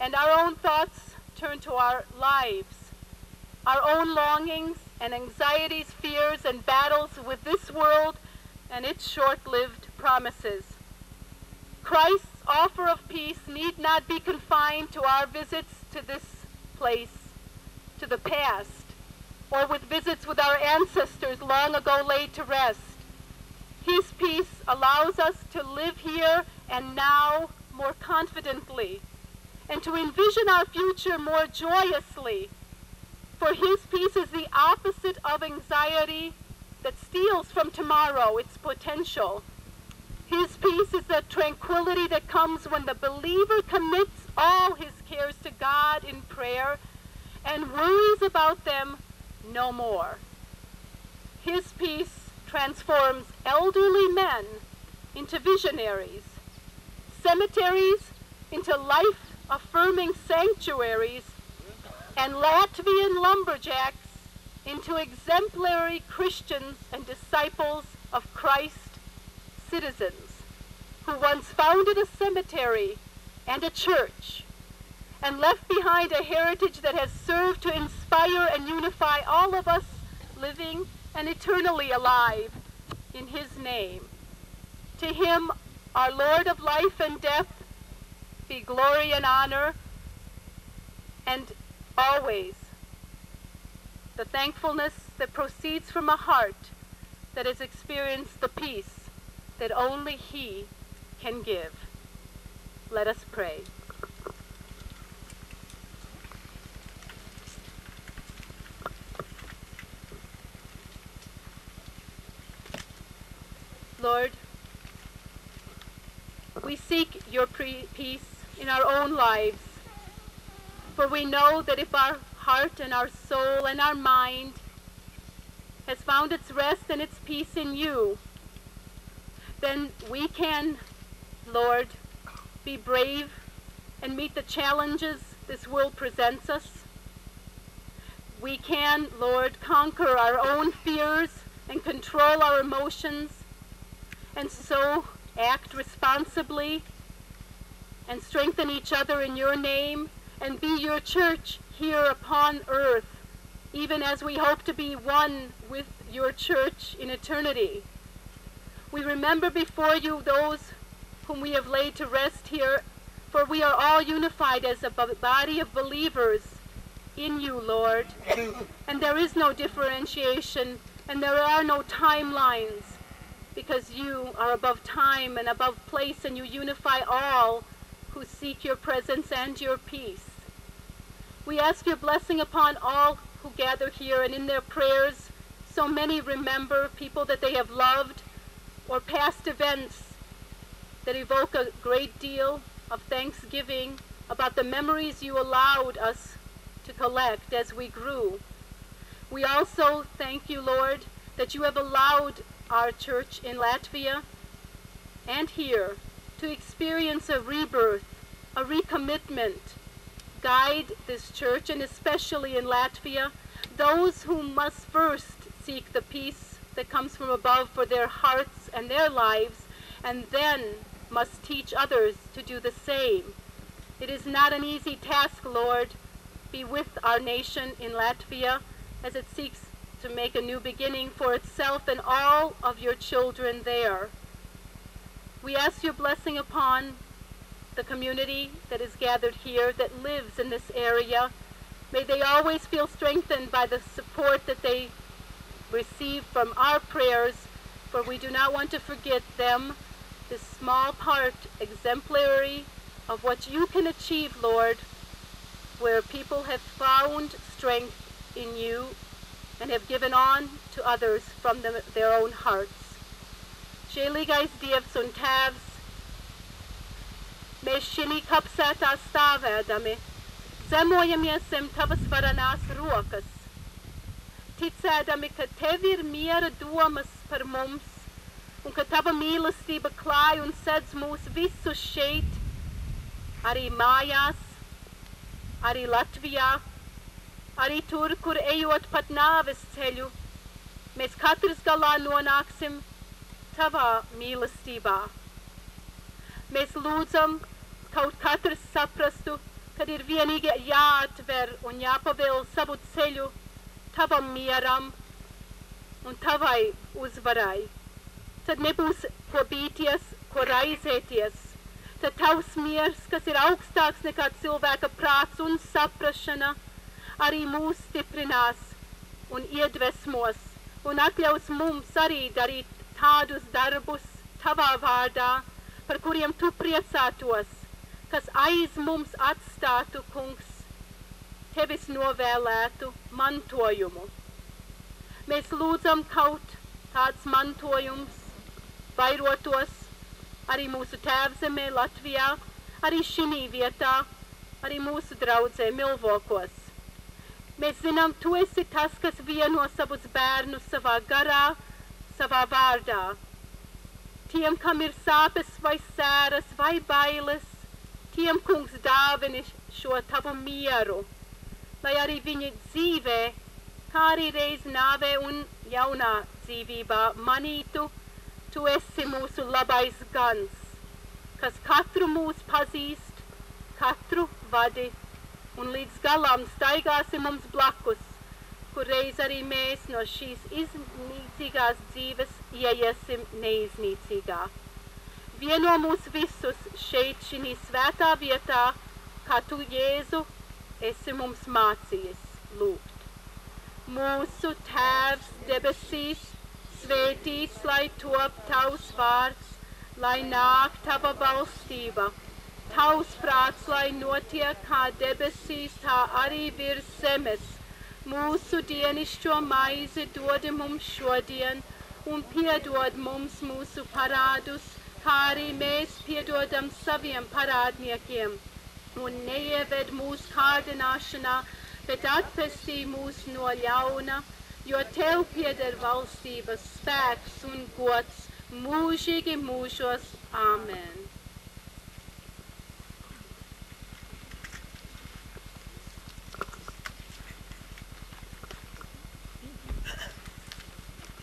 and our own thoughts turn to our lives, our own longings and anxieties, fears, and battles with this world and its short-lived promises. Christ's offer of peace need not be confined to our visits to this place, to the past, or with visits with our ancestors long ago laid to rest. His peace allows us to live here and now more confidently, and to envision our future more joyously, for his peace is the opposite of anxiety that steals from tomorrow its potential. His peace is the tranquility that comes when the believer commits all his cares to God in prayer and worries about them no more. His peace transforms elderly men into visionaries, cemeteries into life-affirming sanctuaries, and Latvian lumberjacks into exemplary Christians and disciples of Christ, citizens who once founded a cemetery and a church and left behind a heritage that has served to inspire and unify all of us living and eternally alive in his name. To him, our Lord of life and death, be glory and honor, and always the thankfulness that proceeds from a heart that has experienced the peace that only he can give. Let us pray. Lord, we seek your peace in our own lives, for we know that if our heart and our soul and our mind has found its rest and its peace in you, then we can, Lord, be brave and meet the challenges this world presents us. We can, Lord, conquer our own fears and control our emotions, and so act responsibly and strengthen each other in your name and be your church here upon earth, even as we hope to be one with your church in eternity. We remember before you those whom we have laid to rest here, for we are all unified as a body of believers in you, Lord. And there is no differentiation, and there are no timelines, because you are above time and above place, and you unify all who seek your presence and your peace. We ask your blessing upon all who gather here, and in their prayers, so many remember people that they have loved, or past events that evoke a great deal of thanksgiving about the memories you allowed us to collect as we grew. We also thank you, Lord, that you have allowed our church in Latvia and here to experience a rebirth, a recommitment. Guide this church, and especially in Latvia, those who must first seek the peace that comes from above for their hearts and their lives, and then must teach others to do the same. It is not an easy task, Lord. Be with our nation in Latvia as it seeks to make a new beginning for itself and all of your children there. We ask your blessing upon the community that is gathered here, that lives in this area. May they always feel strengthened by the support that they receive from our prayers, for we do not want to forget them, this small part exemplary of what you can achieve, Lord, where people have found strength in you and have given on to others from their own hearts. Šēlīgais Dievs un Tēvs, mēs šinī kapsētā stāvēdami, zemojamies zem tavas varanās rokas, ticēdami, ka tev ir miera domas par mums, un ka tava mīlestība klāj un sedz mūs visus šeit, arī mājās, arī Latvijā, arī tur, kur ejot pat nāves ceļu, mēs katrs galā nonāksim tavā mīlestībā. Mēs lūdzam, kaut katrs saprastu, kad ir vienīgi jāatver un jāpavēl savu ceļu tavam mieram un tavai uzvarai. Tad nebūs ko bīties, ko raizēties. Tad tavs miers, kas ir augstāks nekā cilvēka prāts un saprašana, arī mūs stiprinās un iedvesmos un atļaus mums arī darīt tādus darbus tavā vārdā, par kuriem tu priecātos, kas aiz mums atstātu, kungs, tevis novēlētu mantojumu. Mēs lūdzam, kaut tāds mantojums vairotos arī mūsu tēvzemē Latvijā, arī šinī vietā, arī mūsu draudzē Milvokos. Mēs zinām, tu esi tas, kas vieno savus bērnus savā garā, savā vārdā. Tiem, kam ir sāpes vai sēras vai bailes, tiem, kungs, dāvini šo tavu mieru, lai arī viņi dzīvē, kā arī reiz nāvē un jaunā dzīvībā manītu, tu esi mūsu labais gans, kas katru mūs pazīst, katru vadi un līdz galam staigāsi mums blakus, kur reiz arī mēs no šīs iznīcīgās dzīves ieiesim neiznīcīgā. Vieno mūs visus šeit šinī svētā vietā, kā tu, Jēzu, esi mums mācījis lūgt. Mūsu Tēvs debesīs, svētīts, lai top tavs vārds, lai nāk tava valstība. Tavs prāts, lai notiek kā debesīs, tā arī virs zemes. Mūsu dienišķo maizi dod mums šodien, un piedod mums mūsu parādus, kā arī mēs piedodam saviem parādniekiem. Un neieved mūsu kārdināšanā, bet atpestī mūs no ļauna, jo tev pieder valstības spēks un gods mūžīgi mūžos. Amen.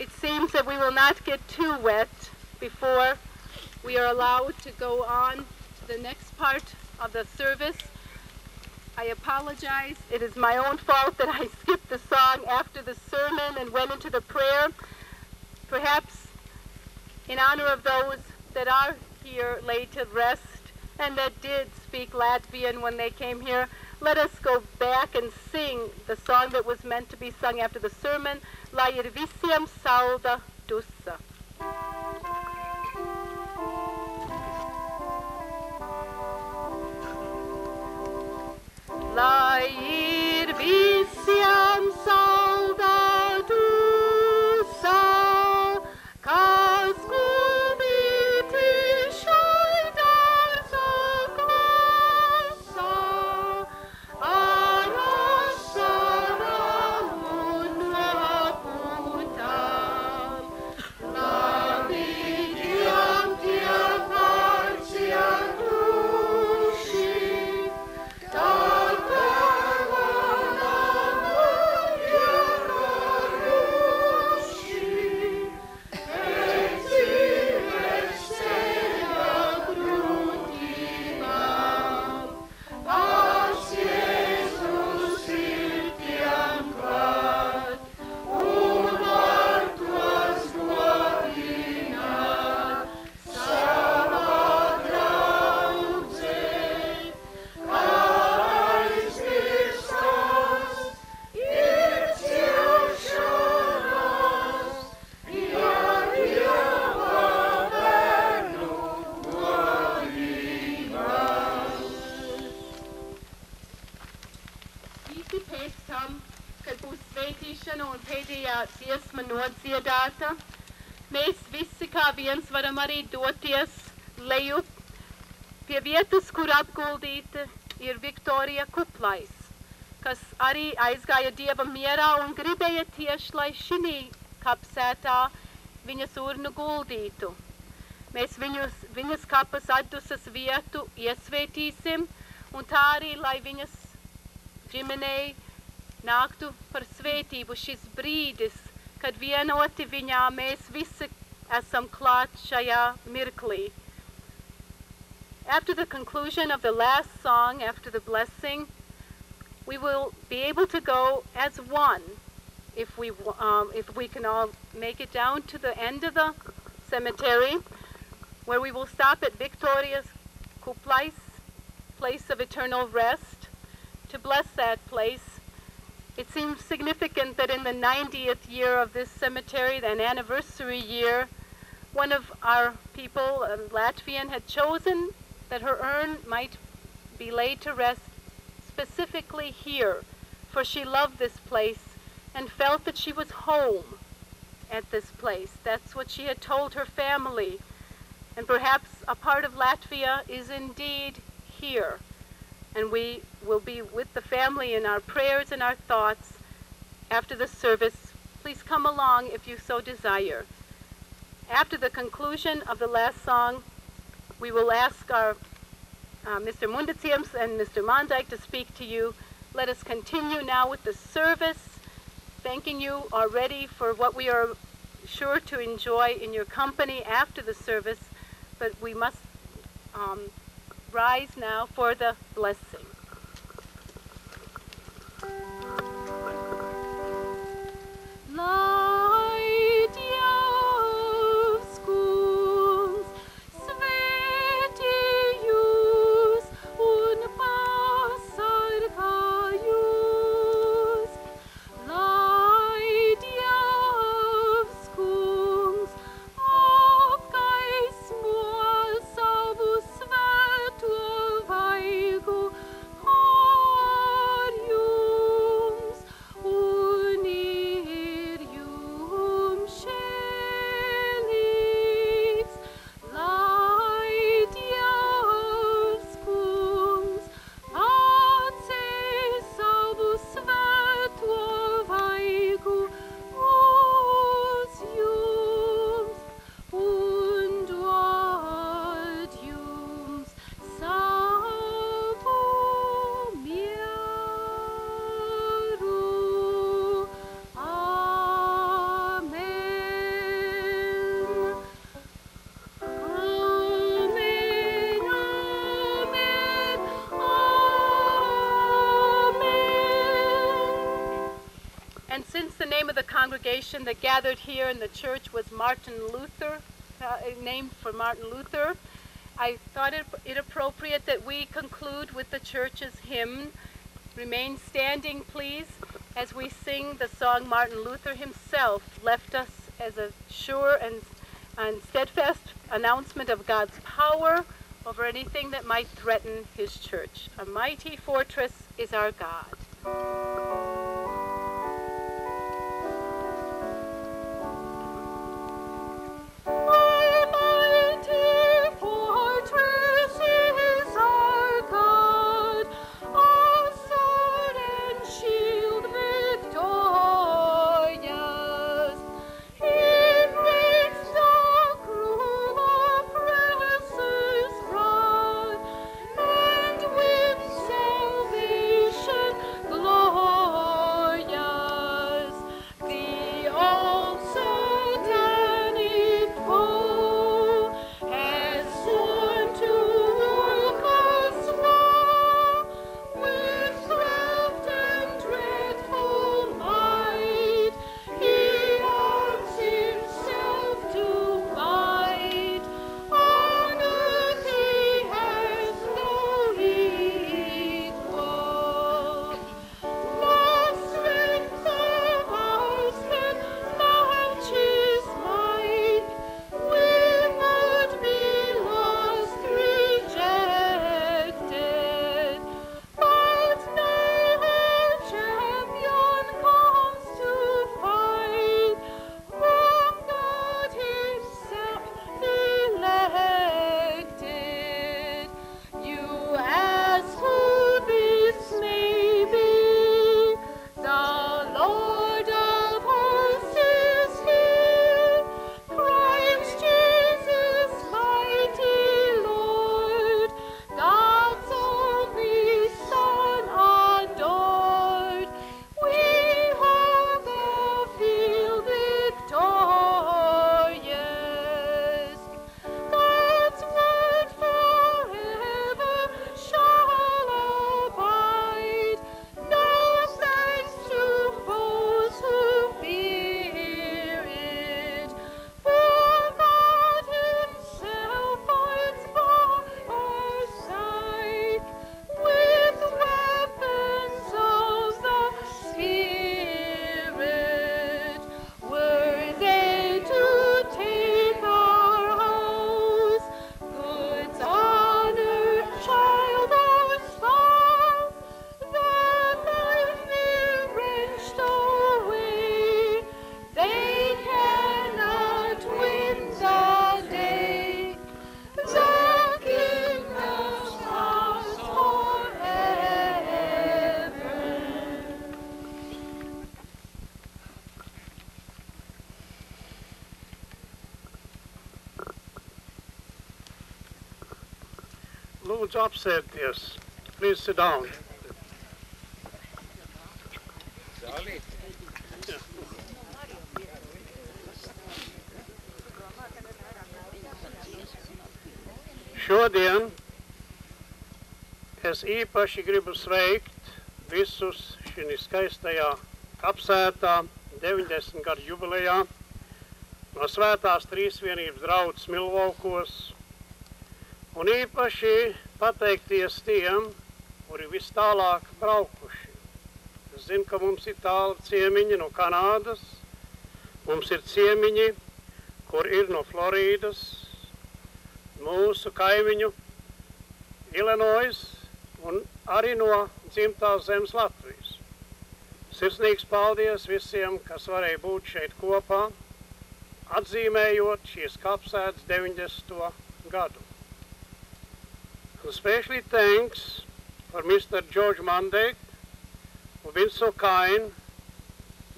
It seems that we will not get too wet before we are allowed to go on to the next part of the service. I apologize. It is my own fault that I skipped the song after the sermon and went into the prayer. Perhaps in honor of those that are here laid to rest and that did speak Latvian when they came here, let us go back and sing the song that was meant to be sung after the sermon, Lai ir visiem salda dusa. Lai ir visiem salda dusa, kas gulīti šai dārza klasā. kad būs svētīšana un pēdējā dziesma nodziedāta, mēs visi kā viens varam arī doties lejup pie vietas, kur apguldīta ir Viktorija Kuplais, kas arī aizgāja Dieva mierā un gribēja tieši, lai šī kapsētā viņas urnu guldītu. Mēs viņas kapas atdusas vietu iesvētīsim, un tā arī, lai viņas ģimenei nāktu par svētību šis brīdis, kad vienoti viņā mēs visi esam klāt šajā mirklī. After the conclusion of the last song, after the blessing, we will be able to go as one if we can all make it down to the end of the cemetery, where we will stop at Victoria's Kuplais, place of eternal rest, to bless that place. It seems significant that in the 90th year of this cemetery, an anniversary year, one of our people, a Latvian, had chosen that her urn might be laid to rest specifically here, for she loved this place and felt that she was home at this place. That's what she had told her family. And perhaps a part of Latvia is indeed here. And we will be with the family in our prayers and our thoughts after the service. Please come along if you so desire. After the conclusion of the last song, we will ask our Mr. Mundiciams and Mr. Mondijk to speak to you. Let us continue now with the service, thanking you already for what we are sure to enjoy in your company after the service, but we must rise now for the blessing. Congregation that gathered here in the church was Martin Luther, named for Martin Luther. I thought it appropriate that we conclude with the church's hymn. Remain standing, please, as we sing the song Martin Luther himself left us as a sure and steadfast announcement of God's power over anything that might threaten his church. A mighty fortress is our God.
Glory.
lūdzu apsēdties. Please sit down. Šodien es īpaši gribu sveikt visus šī skaistajā kapsētā 90 gadu jubilejā no Svētās Trīsvienības draudzes Milvokos un īpaši pateikties tiem, kuri vis tālāk braukuši. Es zinu, ka mums ir tālu ciemiņi no Kanādas, mums ir ciemiņi, kur ir no Floridas, mūsu kaimiņu Illinois un arī no dzimtās zemes Latvijas. Sirsnīgs paldies visiem, kas varēja būt šeit kopā, atzīmējot šīs kapsētas 90. gadu. And especially thanks for Mr. George Monday, who's been so kind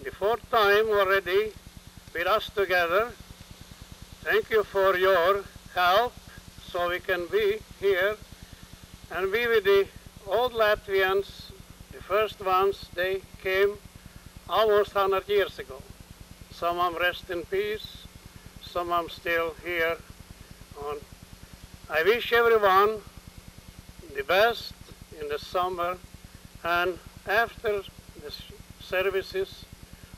the fourth time already with us together. Thank you for your help so we can be here and be with the old Latvians, the first ones. They came almost 100 years ago. Some of them rest in peace, some of them still here. And I wish everyone the best in the summer, and after the services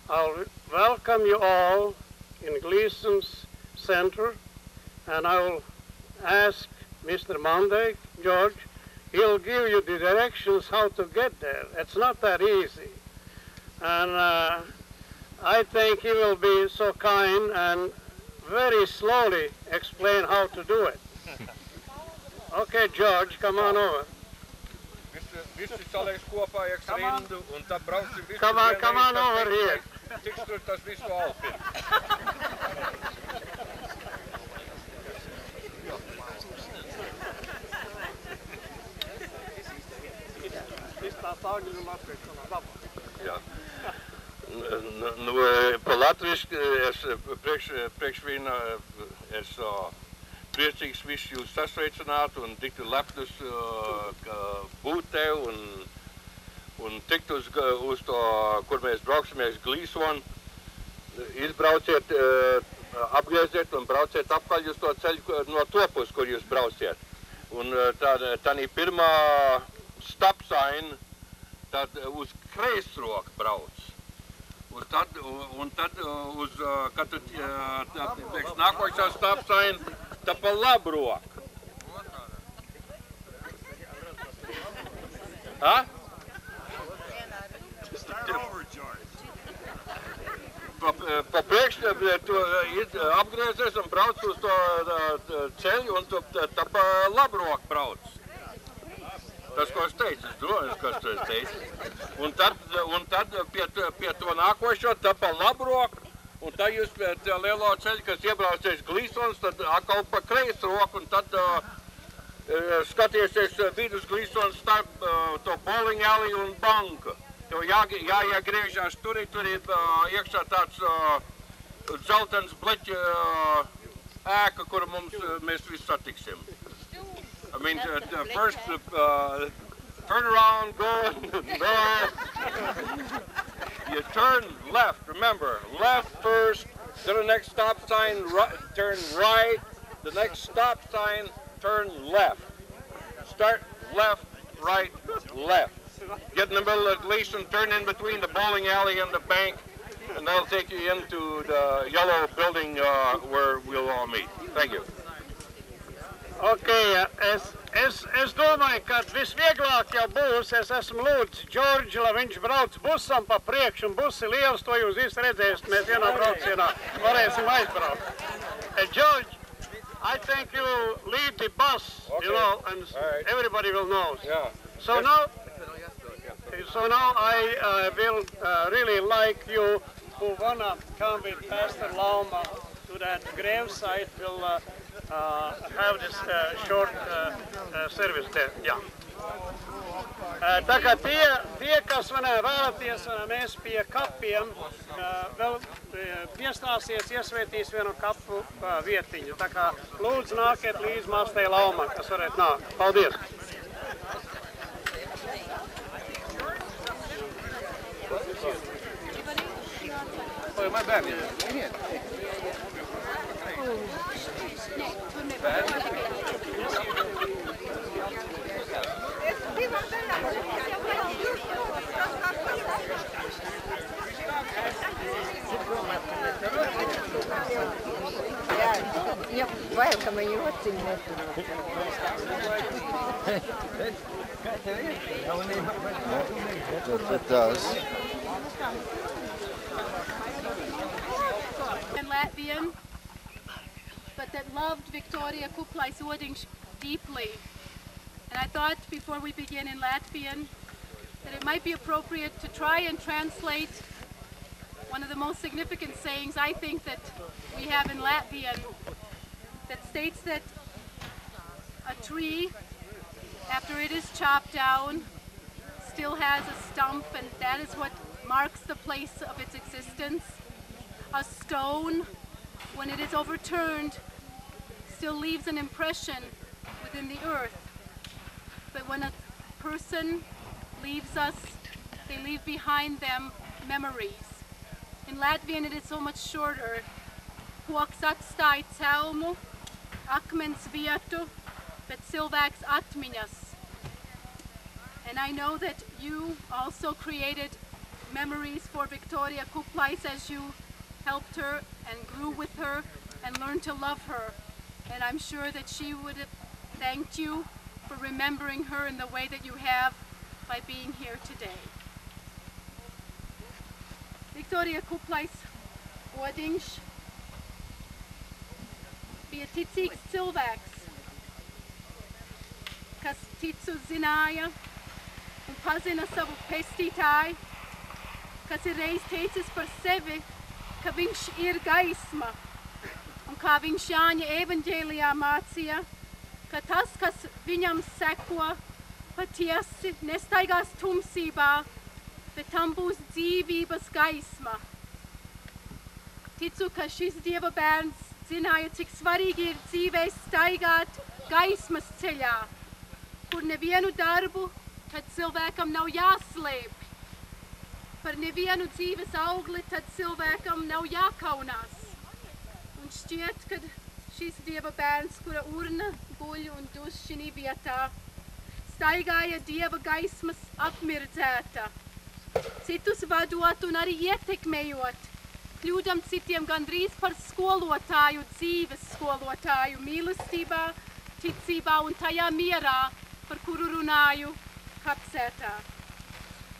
I'll welcome you all in Gleason's Center, and I will ask Mr. Monday, George, he'll give you the directions how to get there. It's not that easy. And I think he will be so kind and very slowly explain how to do it. Okay, George, come on over.
Visi salēs kopā, ieks rindu, un tad brauksim visi
Come on over here.
Cik tur tas visu alpi. Jā. Nu, pa latviski es priekš vīna es priecīgs visu jūs sasveicināt un tiktu lepnus būt tev un tikt uz to, kur mēs brauksimies Gleason. Izbrauciet, apgrieziet un brauciet apkaļ uz to ceļu no to puses, kur jūs brauciet. Un tādī pirmā stop sign, tad uz kreisroku brauc. Un tad uz, kad tu nākošā stop sign, tad pa labu roku. Ha?
Start over, George.
Pa priekš tu apgriezies un brauc uz to ceļu un tu tā pa labu roku brauc. Tas, ko es teicu, es domāju, kas tu es teicu. Un tad pie to nākošo, tad pa labu roku, un tad jūs pie lielo ceļu, kas iebraucies Gleasons, tad atkal pa kreisu roku, un tad skatīsies vidus Gleasons starp to bowling alley un banku. Tev jāiegriežās tur ir iekšā tāds dzeltens bleķa ēka, kura mēs visi satiksim. I mean, first turn around, go north. You turn left, remember, left first, then the next stop sign, turn right, the next stop sign, turn left. Start left, right, left. Get in the middle of Gleason, turn in between the bowling alley and the bank, and that'll take you into the yellow building where we'll all meet. Thank you.
Okay, es domāju, ka visvieglāk jau būs, es esmu lūdzu Džordži, lai viņš brauc busam pa priekšu, un busi liels, to jūs visi redzēsiet, mēs vienā braucienā varēsim aizbraukt. George, I think you lead the bus, okay. You know, and right. Everybody will know.
Yeah.
So now I will really like you who wanna come with Pastor Lauma to that gravesite will have this short service there. Yeah. Tagad tie, kas vēlaties, mēs pie kapiem vēl piestāsies, iesvētīs vienu kapu vietiņu. Tā kā lūdzu nākiet līdz māstei Laumai, kas varētu nākt. Paldies!
Ja bail, ka man jociņi netur.
It does.
And Latvian, but that loved Victoria Kuplais-Odiņš deeply. And I thought before we begin in Latvian that it might be appropriate to try and translate one of the most significant sayings I think that we have in Latvian that states that a tree, after it is chopped down, still has a stump, and that is what marks the place of its existence. A stone, when it is overturned, still leaves an impression within the earth. But when a person leaves us, they leave behind them memories. In Latvian it is so much shorter. Koks atstāj celmu, akmens vietu, bet cilvēks atmiņas. And I know that you also created memories for Victoria Kuplais as you helped her and grew with her and learned to love her. And I'm sure that she would have thanked you for remembering her in the way that you have by being here today. Victoria Kuplais-Odiņš bija ticīgs cilvēks, kas ticu zināja un pazina savu pestītāju, kas ir reiz teicis par sevi, ka viņš ir gaisma, un kā viņš Jāņa evaņģēlijā mācīja, ka tas, kas viņam seko, patiesi nestaigās tumsībā, bet tam būs dzīvības gaisma. Ticu, ka šis Dieva bērns zināja, cik svarīgi ir dzīvē staigāt gaismas ceļā, kur nevienu darbu tad cilvēkam nav jāslēp. Par nevienu dzīves augli tad cilvēkam nav jākaunās. Un šķiet, ka šis Dieva bērns, kura urna guļ un dus šī vietā, staigāja Dieva gaismas apmirdzēta, citus vadot un arī ietekmējot, kļūdam citiem gandrīz par skolotāju, dzīves skolotāju, mīlestībā, ticībā un tajā mierā, par kuru runāju kapsētā.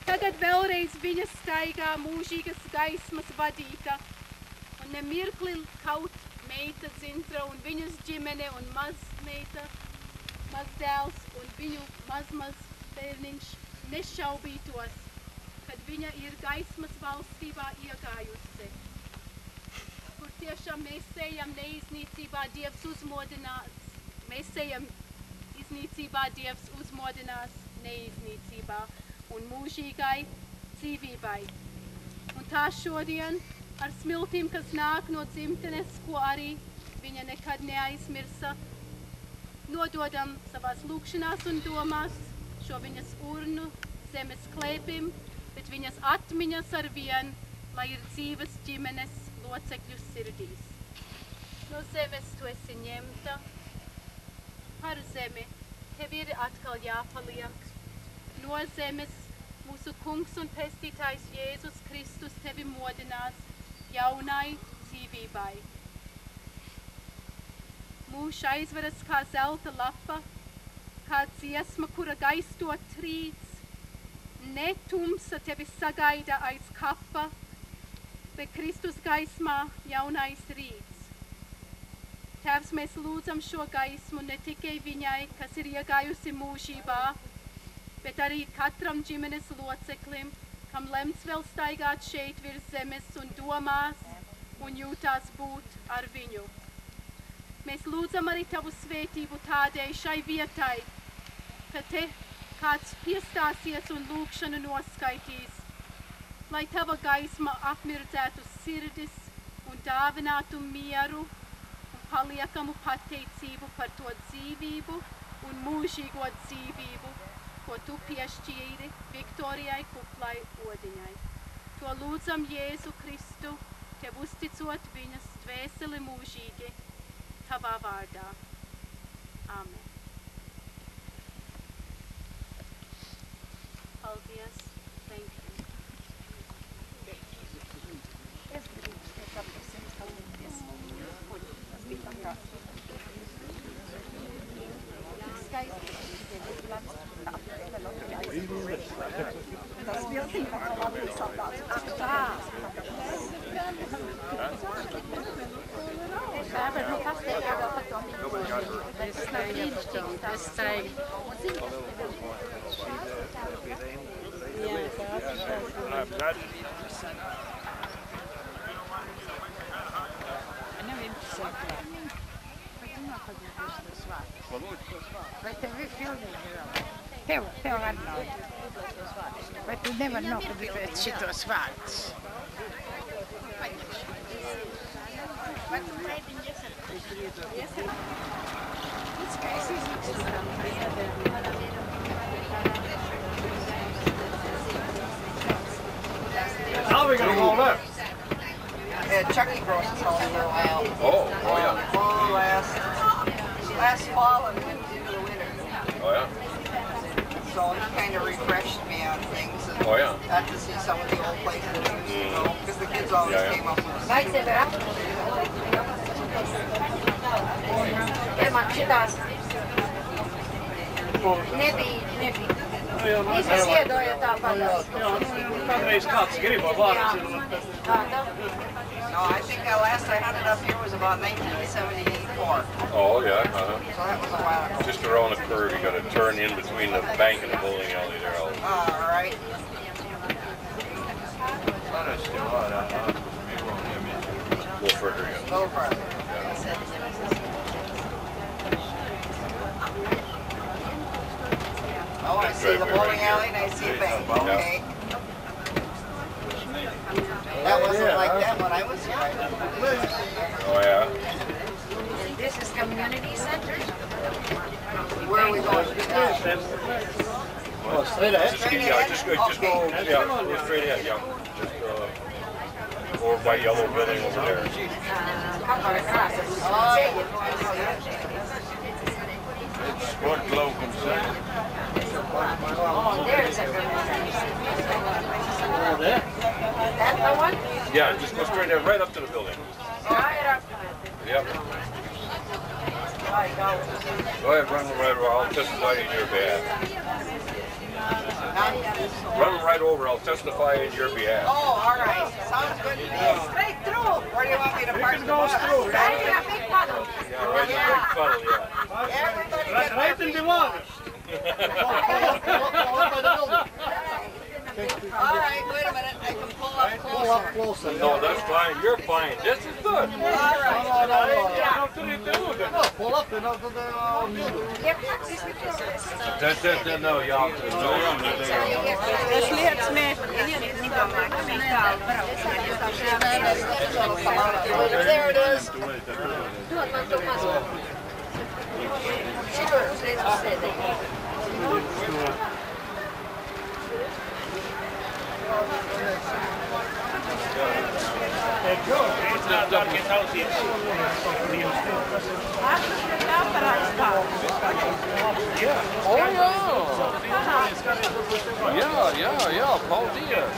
Tagad vēlreiz viņa staigā mūžīgas gaismas vadīta, un nemirkli kaut meita Zintra un viņas ģimene un mazmeita, mazdēls un viņu mazmaz bērniņš nešaubītos, kad viņa ir gaismas valstībā iegājusi, kur tiešām mēs ejam neiznīcībā, Dievs uzmodinās, mēs ejam iznīcībā, Dievs uzmodinās neiznīcībā un mūžīgai dzīvībai. Un tā šodien ar smiltīm, kas nāk no dzimtenes, ko arī viņa nekad neaizmirsa, nododam savās lūkšanās un domās šo viņas urnu zemes klēpim, bet viņas atmiņas ar vien, lai ir dzīves ģimenes locekļu sirdīs. No zemes tu esi ņemta, par zemi tev ir atkal jāpaliek. No zemes mūsu kungs un pestītājs Jēzus Kristus tevi modinās jaunai dzīvībai. Mūžs aizveras kā zelta lapa, kā dziesma, kura gaisto trīc. Ne tumsa tevi sagaida aiz kapa, bet Kristus gaismā jaunais rīts. Tēvs, mēs lūdzam šo gaismu ne tikai viņai, kas ir iegājusi mūžībā, bet arī katram ģimenes loceklim, kam lemts vēl staigāt šeit virs zemes un domās un jūtās būt ar viņu. Mēs lūdzam arī tavu svētību tādēļ šai vietai, ka te kāds piestāsies un lūgšanu noskaitīs, lai tava gaisma apmirdzētu sirdis un dāvinātu mieru un paliekamu pateicību par to dzīvību un mūžīgo dzīvību, ko tu piešķīri Viktorijai Kuplai Odiņai. To lūdzam Jēzu Kristu, tev uzticot viņas dvēseli mūžīgi, tavā vārdā. Amen. Paldies. Thank you.
Vai tev ir pilnīgi vēl? Tev atnāk. Vai tu nevar nokopēt šitos vārdus?
Now we're going to go left.
Chucky grows his own for a while.
Oh yeah.
Oh, last fall and into the winter.
Oh yeah.
So he kind of refreshed me on things and
Oh yeah.
got to see some of the old places that we used to go because the kids always came up with us.
Nebija. Visi siedoja tāpat.
Kādreiz kāds griba vārds.
No, I think last I hunted up here was about 1974.
Oh yeah.
So that was a while ago.
Just around the curve, you got to turn in between the bank and the bowling alley there.
All right.
A little further, yeah.
A little further. Oh, I see the bowling alley and I see a bank. Okay. That wasn't like that when I was here.
Oh yeah.
This is community center.
Where are we going?
Well, straight ahead. Just go, yeah, go straight ahead, yeah. Just over by yellow building over there. Sport Globe comes
There's a That the one?
Yeah, just go straight ahead, right up to the building.
Right up to it.
Yep. Go ahead, run right over. I'll testify in your behalf. Run right over. I'll testify in your behalf.
Oh, all right. Sounds good to me. Straight through. Where do you want me to park the bus?
Right in a big puddle.
Yeah, right in the big puddle, yeah.
Everybody get
Right in the water.
All right, wait a minute. I can pull up closer.
No, that's fine. You're fine. This is good.
All right.
No, pull up and up to the
No, yeah.
There it is.
Yeah, Paul Diaz.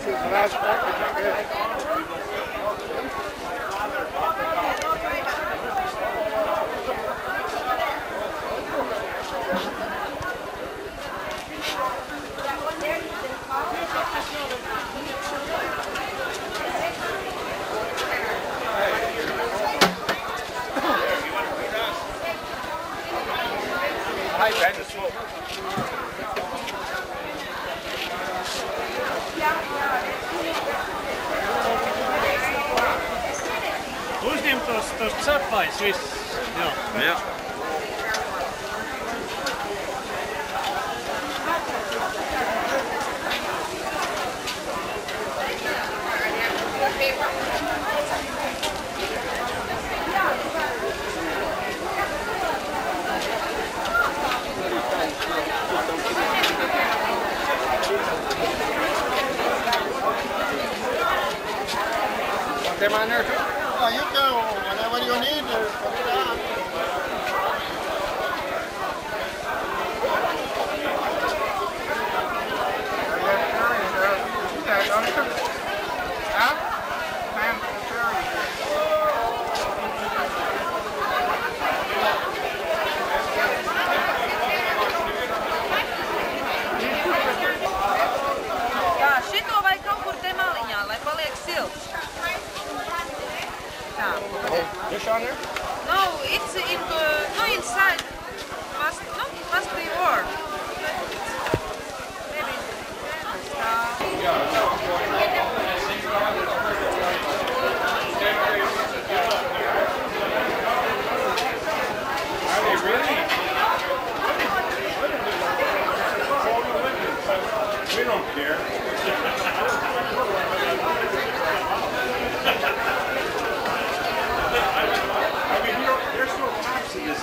is the last package, I guess.
Hi, Ben, the smoke.
Uzņem tos cepais viss. Jā.
Want them on there too?
Oh, you can, whatever you need, put it on.
Jā, šito vai kaut kur te maliņā, lai paliek silts. Tā.
This on there?
No, it's in, no inside. Must be warm. Maybe.
Are they really? We don't care. I mean, there's no cops in this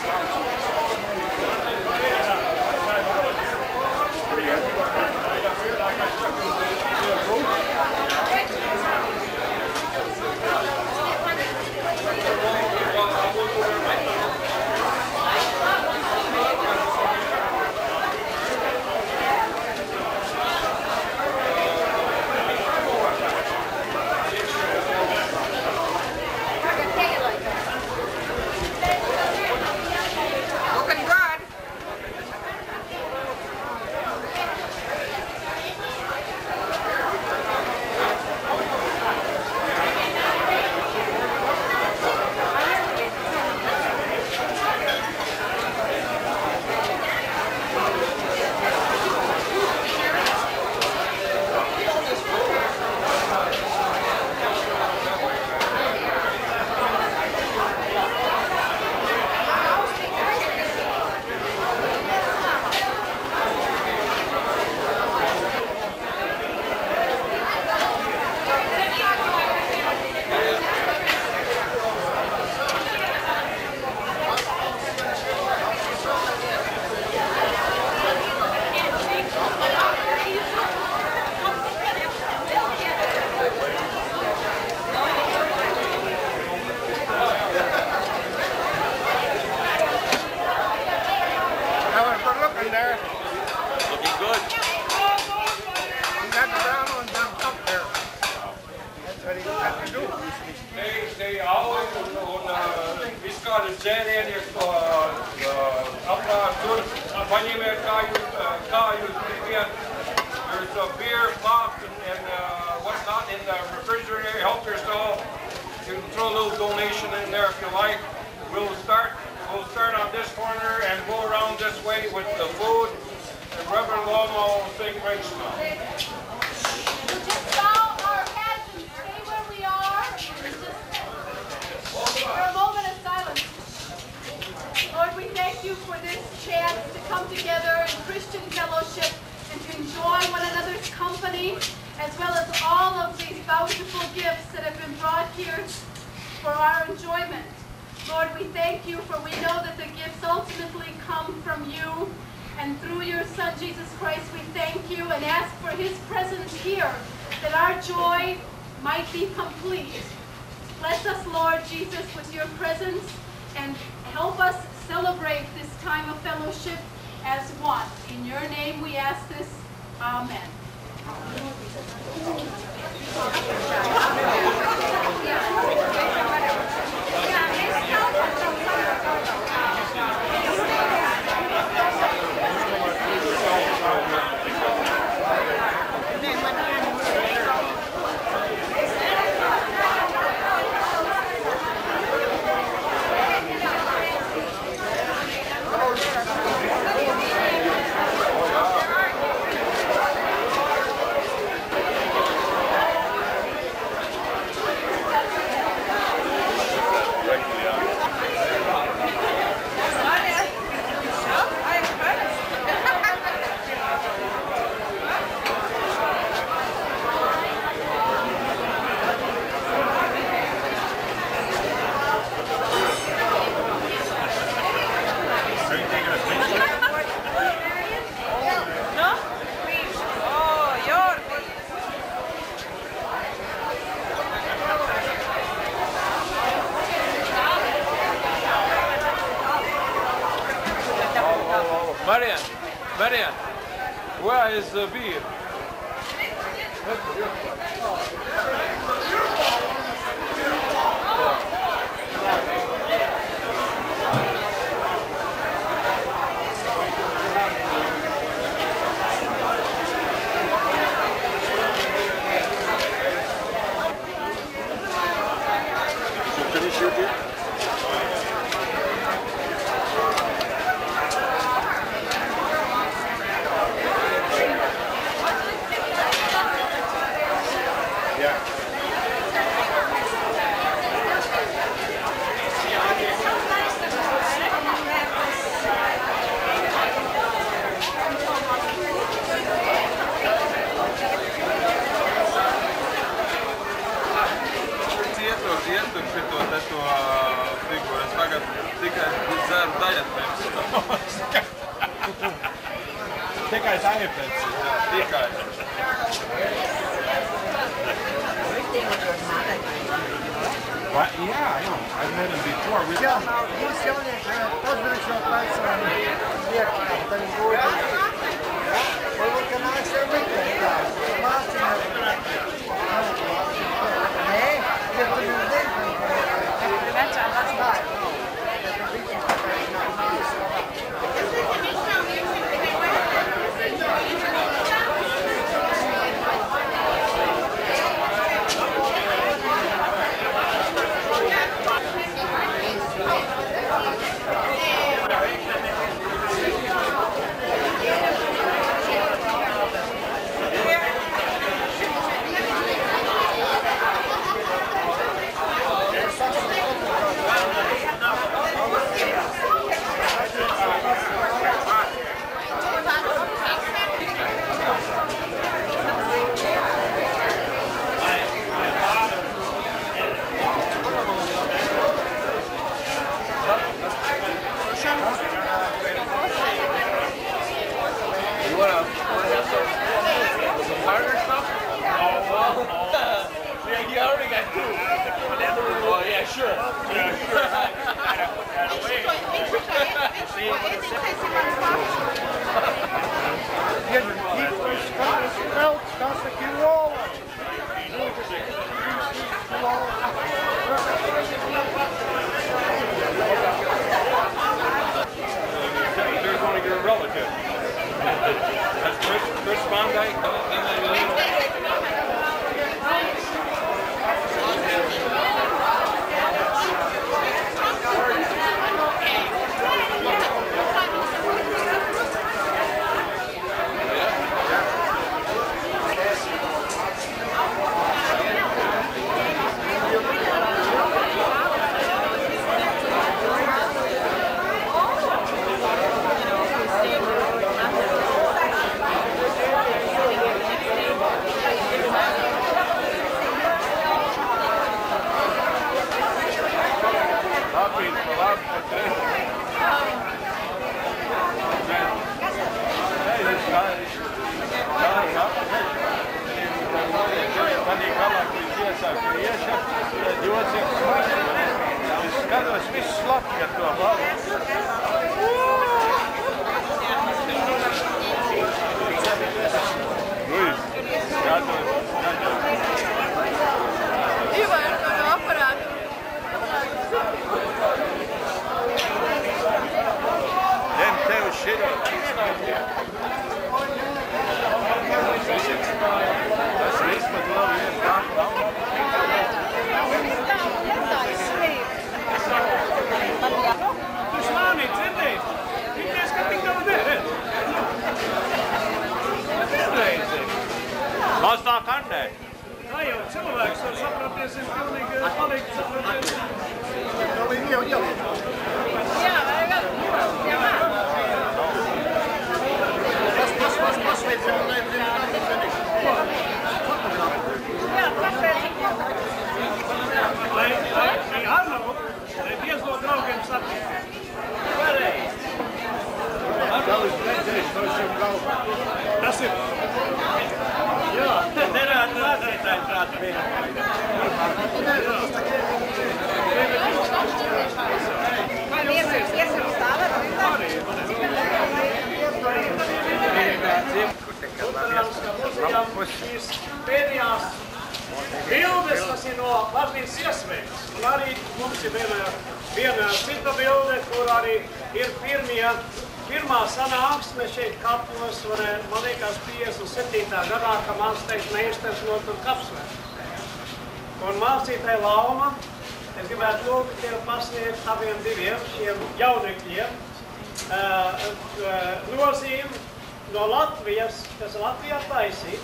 Looking good.
They always viskade dzērieni, apkārt tur, paņemiet kā jūs gribiet. There's a beer, pop, and whatnot in the refrigerator. Help yourself. You can throw a little donation in there if you like. We'll start on this corner and go around this way with the food. And Reverend Lomo will sing right now.
We'll just bow our heads and stay where we are. And just for a moment of silence. Lord, we thank you for this chance to come together in Christian fellowship and to enjoy one another's company, as well as all of these bountiful gifts that have been brought here for our enjoyment. Lord, we thank you, for we know that the gifts ultimately come from you. And through your Son, Jesus Christ, we thank you and ask for his presence here, that our joy might be complete. Bless us, Lord Jesus, with your presence, and help us celebrate this time of fellowship as one. In your name we ask this. Amen.
Marian, where is the beer?
Tikai Saipets, tikai. What? Yeah, I know. I've met him before.
He's сегодня поздрачно пальцем вверх, там будет. Он выконался выиграть, да.
Vai,
redzējām šīs pēdējās bildes, tas ir no Latvijas iesvētas. Un arī mums ir viena cita bilde, kur arī ir pirmā sanāksme šeit kapos, man liekas 57. gadā, ka mans teiks meistars notur kapsvētas. Un mācītāja Lauma, es gribētu lūgt tev pasniegt abiem diviem šiem jaunekļiem nozīmi no Latvijas, kas Latvijā taisīt,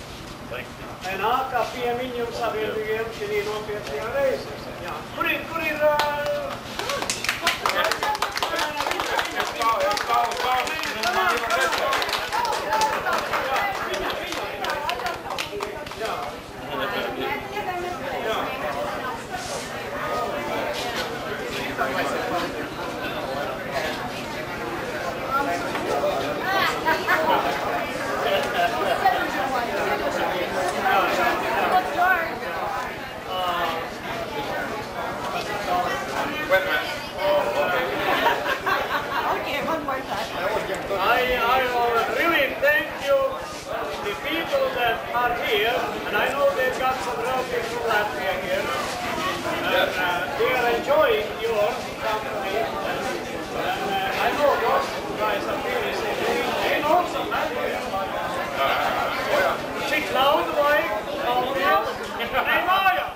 nāk kā piemiņu jums abiem diviem šī nopietnajā reizē. Kur ir I really thank you, the people that are here, and I know they've got some relatives from Latvia here, and they are enjoying your company, and I know most of you guys are really saying, they know some Latvia. Cik naudu vajag? Paldies! Nē, mājā!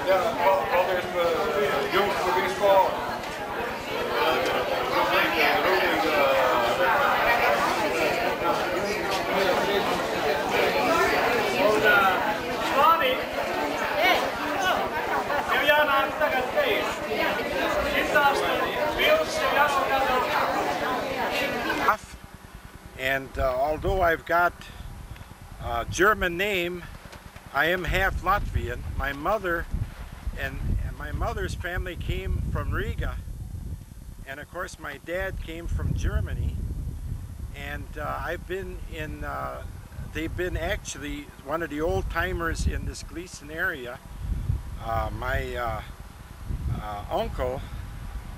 Paldies jums par vispār.
Un Slāni, tev jānāk tagad teikt. Šitās bildes ir jānokādā.
And although I've got a German name, I am half Latvian. My mother's family came from Riga, and of course my dad came from Germany. And I've been in, they've been actually one of the old timers in this Gleason area. My uncle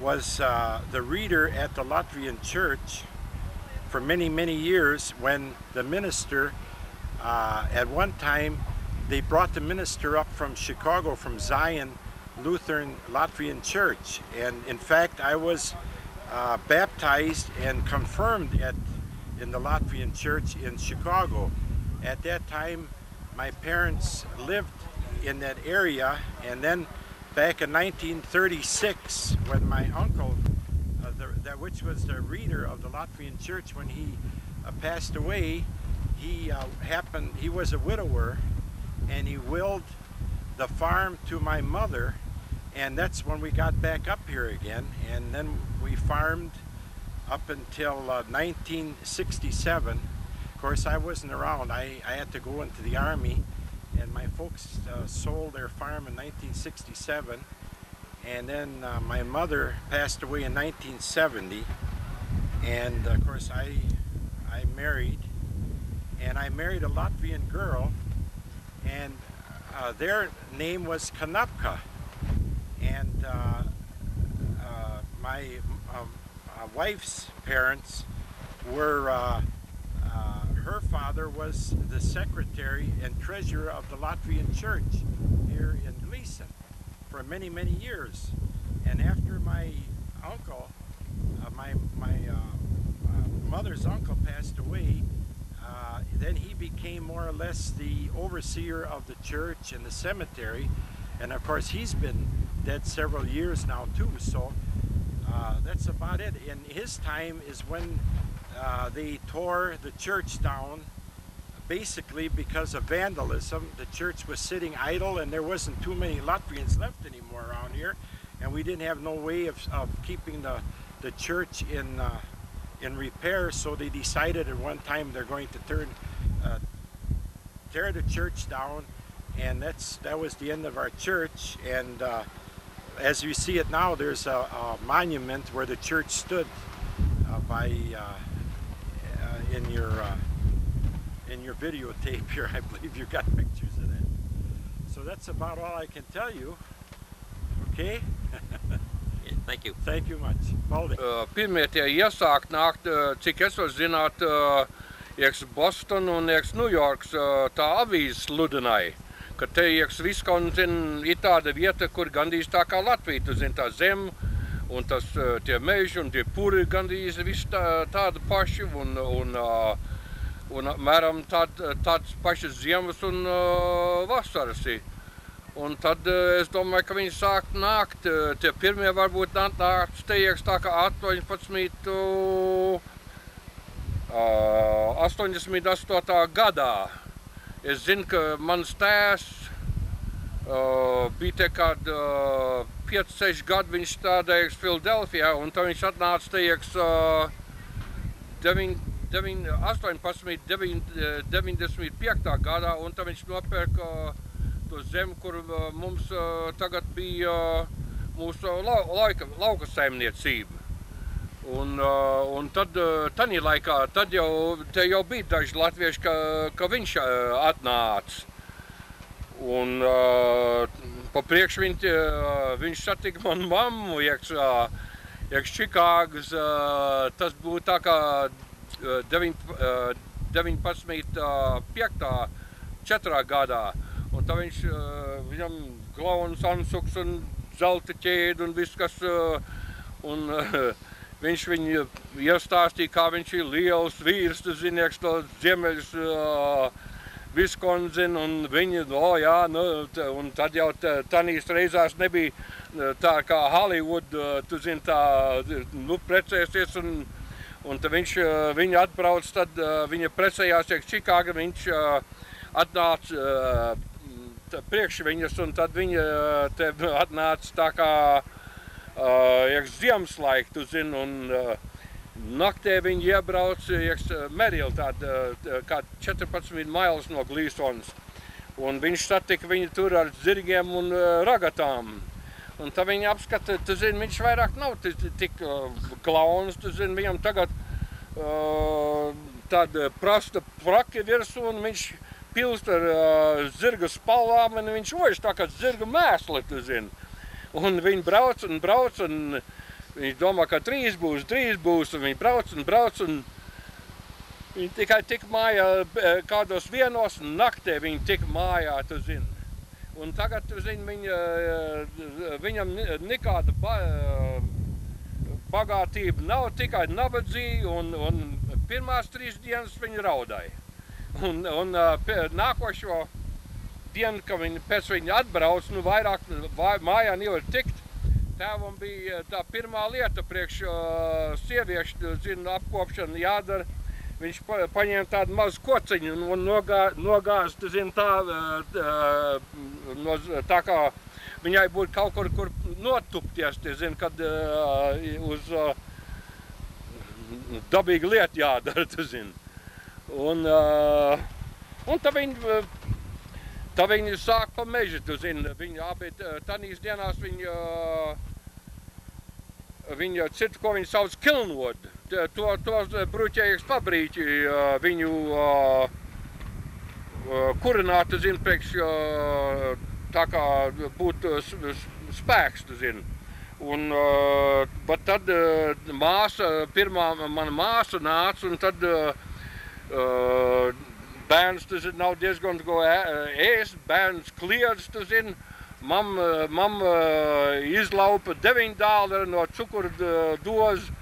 was the reader at the Latvian church for many, many years. When the minister, at one time, they brought the minister up from Chicago, from Zion Lutheran Latvian Church. And in fact, I was baptized and confirmed in the Latvian church in Chicago. At that time, my parents lived in that area, and then back in 1936, when my uncle, which was the reader of the Latvian church, when he passed away, he was a widower, and he willed the farm to my mother, and that's when we got back up here again. And then we farmed up until 1967. Of course, I wasn't around. I had to go into the Army, and my folks sold their farm in 1967. And then my mother passed away in 1970. And of course, I married, and I married a Latvian girl, and their name was Kanapka. And my wife's parents were, her father was the secretary and treasurer of the Latvian church here in Gleason for many, many years. And after my uncle, my mother's uncle passed away, then he became more or less the overseer of the church and the cemetery. And of course, he's been dead several years now too, so that's about it. In his time is when they tore the church down, basically because of vandalism. The church was sitting idle, and there wasn't too many Latvians left anymore around here, and we didn't have no way of keeping the church in repair, so they decided at one time they're going to tear the church down, and that was the end of our church. And as you see it now, there's a monument where the church stood in your videotape here. I believe you got pictures of that. So that's about all I can tell you. Okay?
Thank you.
Thank you much. Paldies.
Pirmie tie iesākt nākt, cik es varu zināt, ieks Boston un ieks New Yorks, tā avīze sludināja, ka te ieks Wisconsin ir tāda vieta, kur gandrīz tā kā Latvija, tu zini, tā zem, un tas tie meži un tie puri gandrīz viss tāda paši, un mēram tāds pašas ziemas un vasaras ir. Un tad es domāju, ka viņi sāk nākt, tie pirmie varbūt nākt steieks tā kā 88. gadā. Es zinu, ka mans tēvs bija te kād 5-6 gadu viņš strādājis Filadelfijā, un tad viņš atnāca steieks 95. gadā, un tad viņš nopērka to zemi, kur mums tagad bija mūsu lauka saimniecība. Un tad, tanī laikā, te jau bija daži latvieši, ka viņš atnāca. Un pa priekš viņš satika manu mammu, iekš Čikāgas, tas būtu tā kā 19.5. gadā. Un tā viņam glauns ansuks un zelta ķēde un viss, kas, un viņš viņu iestāstīja, kā viņš ir liels vīrs, tu zinieks, to ziemeļus Wisconsin, un viņi, un tad jau tanīs reizās nebija tā kā Hollywood, tu zini, tā, precēsies, un tad viņi atbrauc, tad viņa precējās, Čikāga, viņš atnāca priekš viņas, un tad viņa te atnāca tā kā ziemas laika, tu zini, un naktē viņi iebrauc Merila, kā 14 mailes no Glīsonas. Un viņš satika viņu tur ar zirgiem un ragatām. Un tad viņi apskata, tu zini, viņš vairāk nav tik klauns, tu zini, viņam tagad tāda prasta praki virsū, un viņš pilst ar zirga spalvām, un viņš ož tā kā zirga mēsli, tu zini. Un viņi brauc, un viņi domā, ka 3 būs, un viņi brauc, un viņi tikai tik mājā kādos vienos, un naktē viņi tik mājā, tu zini. Un tagad, tu zini, viņam nekāda bagātība nav, tikai nabadzīgi, un pirmās 3 dienas viņi raudāja. Un nākošo dienu, kad pēc viņa atbrauc, vairāk mājā nevar tikt, tēvam bija tā pirmā lieta priekš sieviešu, zinu, apkopšana jādara. Viņš paņēma tādu mazu kociņu un nogāz, tu zini, tā kā viņai būtu kaut kur notupties, tu zini, kad uz dabīgu lietu jādara, tu zini. Un tad viņi sāk pa mežu, tu zini, viņi abi tanīs dienās viņi citu, ko viņi sauc kilnvod, tos bruķējies pabrīķi viņu kurināt, tu zini, priekš tā kā būtu spēks, tu zini. Bet tad mana māsa nāca, un tad bērns, tu zini, nav diezgan ko ēst, bērns kliedz, tu zini. Mamma izlaupa $9 no cukura dozi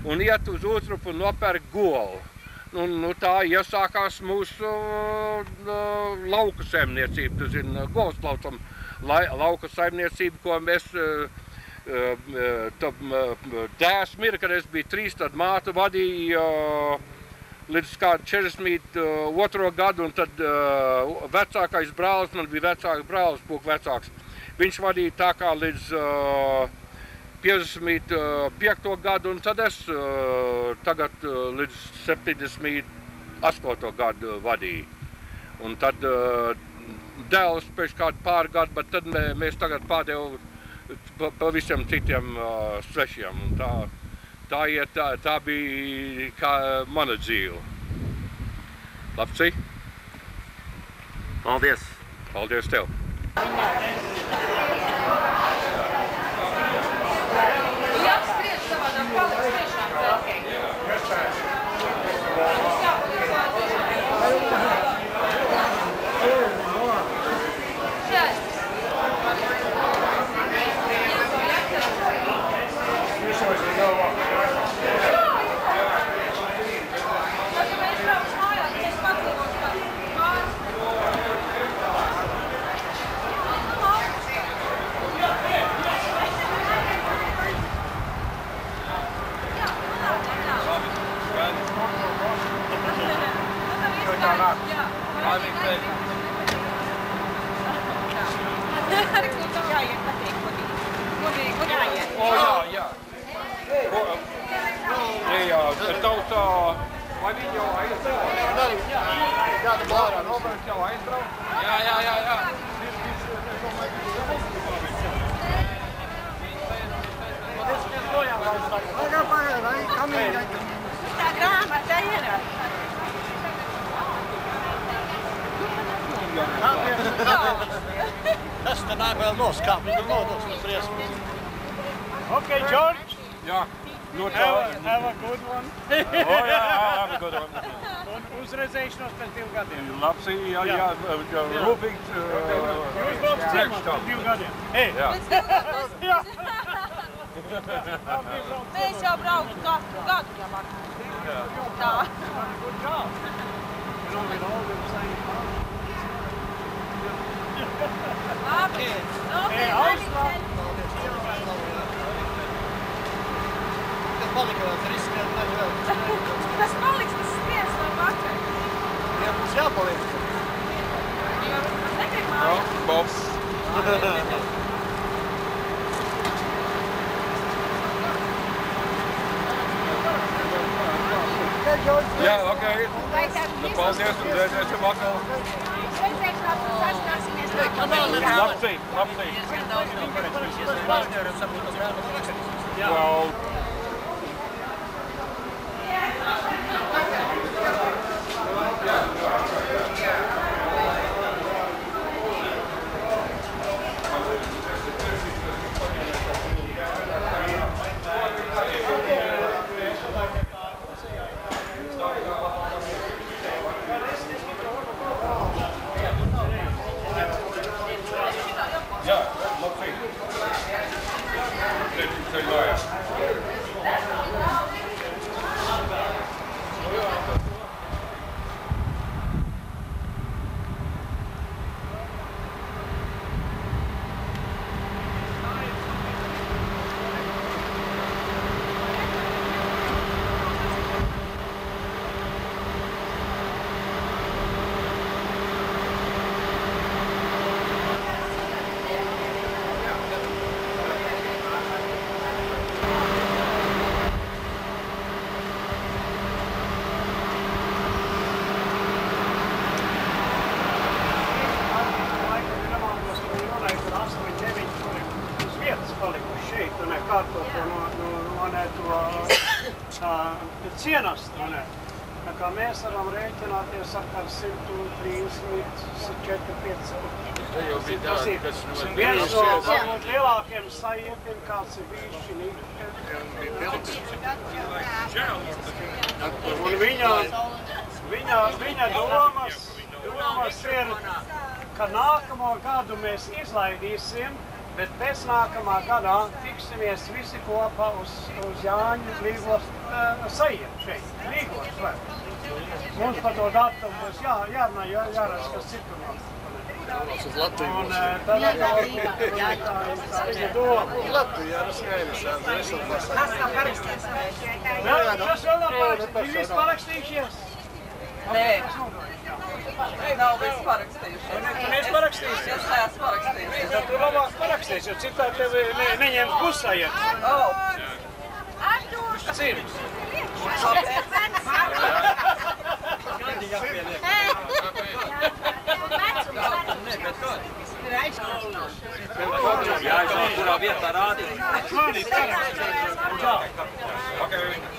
un iet uz Utrupu un nopērk golu. Tā iesākās mūsu lauka saimniecība, tu zini, Golslaucam lauka saimniecība, ko mēs tēvs mira, kad es biju 3, tad māte vadīja līdz kādu 42. gadu, un tad vecākais brālis, man bija vecāks brālis, pūk vecāks. Viņš vadīja tā kā līdz 55. gadu, un tad es tagad līdz 78. gadu vadīju. Un tad dēls pēc kādu pāri gadu, bet tad mēs tagad pārdevu pa visiem citiem svešiem. Tā bija kā mana dzīve. Labs?
Paldies!
Paldies tev! tā nāk. Lai viņi teik.
Jāiet patīk, godīgi. Jāiet.
O, jā. Jā, tautā, vai viņi jau aizbrauc?
Gada bārā
Roberts jau aizbrauc? Jā.
Tā grāmata ir.
Tas te nāk vēl noskāpīt, nodos briesmas.
Okay, George.
Jā.
Have a good one.
Have a good one.
Un uzredzēšanos pēc 2 gadiem.
Labs, jā, rūpīgi
Jūs brauc ciemā pēc 2 gadiem. Hei!
Jā.
Mēs jau braucu katru gadu jau var. Tā.
Good job.
Labi.
Hei, Austra.
Palika vēl 3 vēl.
Tas paliks, tas skriens vēl vakar.
Jā, mums jāpaliek.
Negrib mājas.
Bobs. Jā, ok. Paldies un redzēsim atkal. Labsī. Well.
Cienast, ne? Tā kā mēs varam rēķināties ar 130, 45. Tas ir viens no varbūt lielākiem sajietiem, kāds ir bijis šī. Un viņa domas ir, ka nākamo gadu mēs izlaidīsim, bet pēc nākamā gadā tiksimies visi kopā uz Jāņu Līgos sajietu šeit, Līgos svētkus. Mums par to datumu būs jārunā, jāras, kas citur nāk. Un tad atkal tā ir doma.
Latvijā ir skaidrs,
Tas kā parakstīts.
Tas vēl nav parakstīts. Viņi visi parakstījušies?
Nē. Nav visi parakstījušies.
Tu neesi parakstījušies?
Es neesmu parakstījušies.
Tad tu labāk parakstīsi, jo citādi tevi neņems busā iet. Cirks.
jāizvēl, kurā vietā rādīt.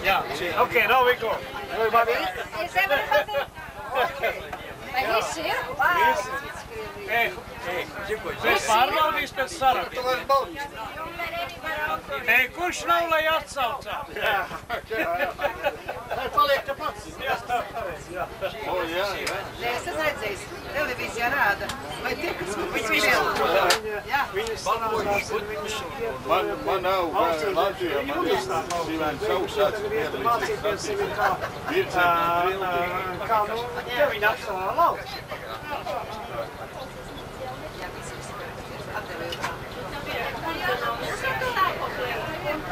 Jā, ok, now we go. Everybody?
Vai viss ir?
Mēs pārbaudīs pēc saraksta. Kurš nav, lai atsaucā? Lai paliek te pats.
Nē, es esmu redzējis, televīzijā rāda, vai tie, kas mums ir
Viņas strādās un viņas
Man nav Latvijā, man ir dzīvēm savs
mācīties sevi kā te viņa apstāvā lauks.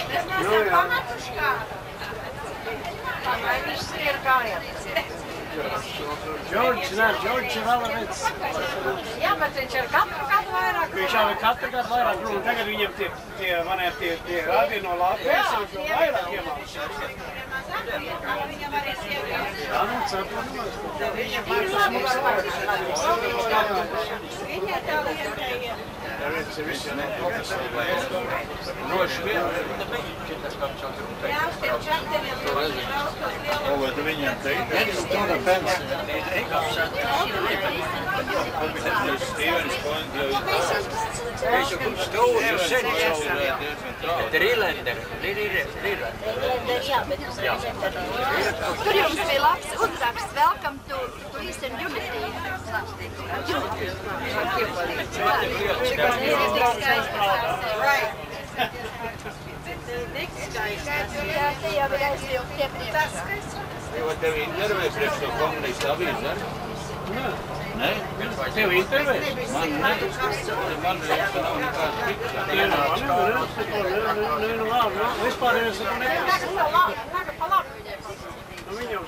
Mēs neesam pamatuši kā. Vai viņš ir kājā?
Džordžs, nē, Džordžs ir vēl vec.
Jā, bet viņš ir katru gadu vairāk.
Viņš jau ir katru gadu vairāk, un tagad viņam tie radi no Latvijas jau vairāk iemācījās.
Viņam arī sievietes.
Jā, nu, saprotu.
Viņa tev lietēja.
Tāpēc ir visi neprofesionāli. Droši vien.
Jā, uz tiem čakteriem droši brauc tos lielus.
O, vai tu viņiem teikti? Es tāda pensija.
Tur Irlander.
Jā, bet jūs redzat. Tur jums bija labs uzraksts. Welcome to Eastern Unity.
Tev intervē priekš to komunistu avīzi, ne? Nē?
Tev intervē?
Man ne. Man liekas, ka nav nekāds tiks.
Nu, labi, vispār es neko nekāds.
Tagad pa labi viņai pasaka.
Viņam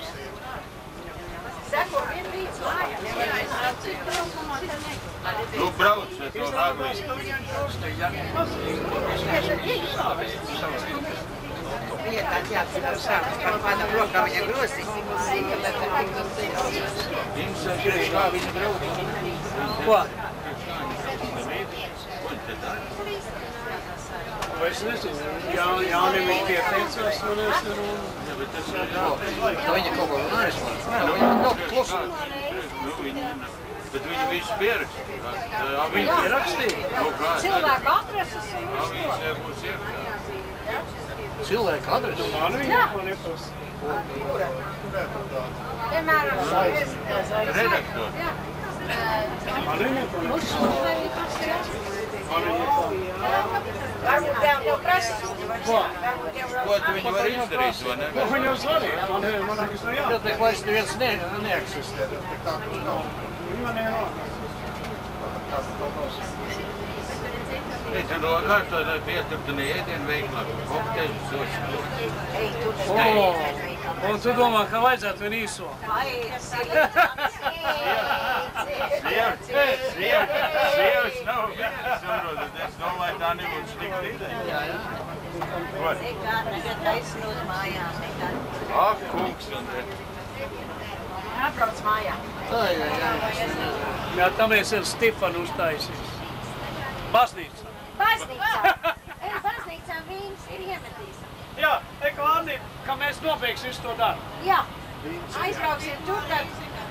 Seko vien rīts mājā.
Nu, brauc ar to avīzi.
Viņa tā jāatcerās sākas par manam rokā, viņa grozīs.
Viņš šeit kā viņa brauc.
Ko? Es nezinu, Jāni viņš pieteicās, un es nezinu.
Viņa kaut ko runājas man. Viņa kaut klusu.
Bet viņi visu pierakstīja.
Viņi pierakstīja?
Cilvēku adreses un
Avīzē būs iekšā.
Cilvēku adresu.
Man viņa neko nepasa.
piemēram,
Redaktori.
Man viņa neko nepasa.
varbūt tev to prasīt.
Ko tu viņi var izdarīt, vai ne?
Ko viņi var svarīt? Man liekas, nu jā.
Ja te vairs neviens neeksistē. Tā tas nav.
Viņi man nevar.
Pēc tam kārtā pieturtini ēdienu veiklā, kokteļu soši.
Un tu domā, ka vajadzētu vien īso?
Sievas nav saprotat, es domāju, tā nebūtu slikta ideja. Ak, kungs, un te.
Atbrauc mājā.
Jā, tam es ar Stefanu uztaisīs. Baznīca.
Baznīcā. Baznīcā vīns ir iemetīs.
Jā, eko Anni, ka mēs nobeigsim visu to darbu.
Jā. Aizbrauksim tur, tad...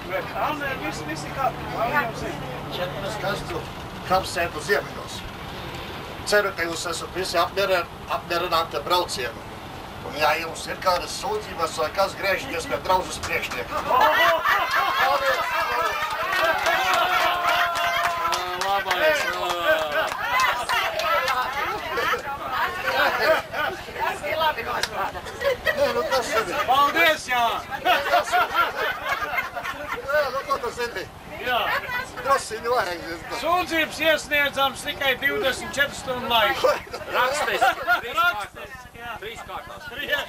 Bet Anni, visi kādi.
Šeit mēs kastu kapsētu ziemeļos. Ceru, ka jūs esat visi apmierināti ar braucienu. Un ja jums ir kādas sūdzības vai kas, griežieties pie draudzes priekšnieka.
Labais.
Tas ir labi nosprādā.
Paldies, Jā!
Nu, ko tu zini?
Jā.
Drosiņu vajag.
Sūdzības iesniedzams tikai 24 stundu laiku.
Rakstiski.
Rakstiski, jā.
3 kārtās.
Jā.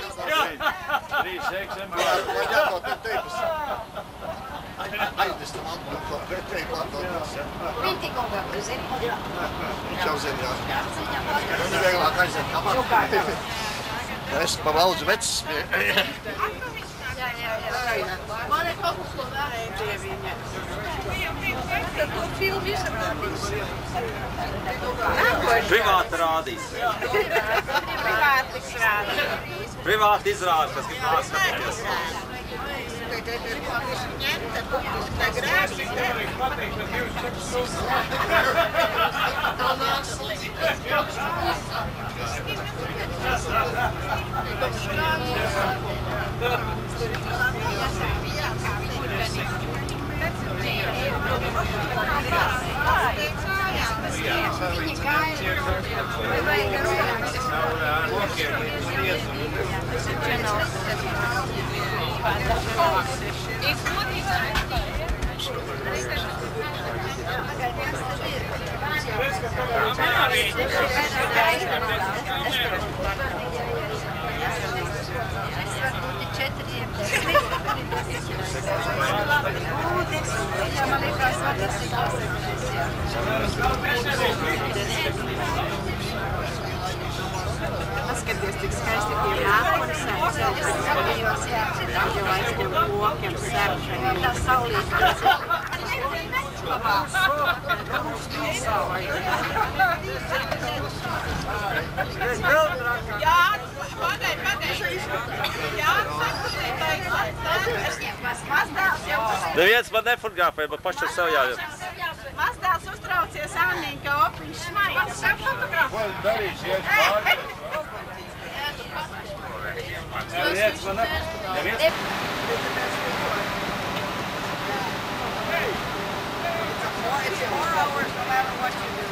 3 eksemplāri.
Vajag jākot te teipas. Aiznestam atbūtu, bet teipu atbūtās.
Vintikungam, tu zini?
Viņš jau zina, jā. Viņi vieglāk aiziet kamā. Es pa valdu vecs.
Jā.
Man ir kaut kas, ko vērēja pie viņa.
Tad to filmu izrādīs.
Privāti rādīs.
Privāti tiks rādīt.
Privāti izrādes, kas grib paskatīties.
It's
Paskaties, cik skaisti tie mākoņi celties, jau aizņem kokiem saršanu. Tā saulīt.
Neviens man nefotografē, bet paši ar sev jājūt.
Mazdēls uztraucies Anniņ, ka opiņš smaids.
Ko darīs, iet pāri?
Neviens man nefotografē.
It's 4 hours no matter what you do.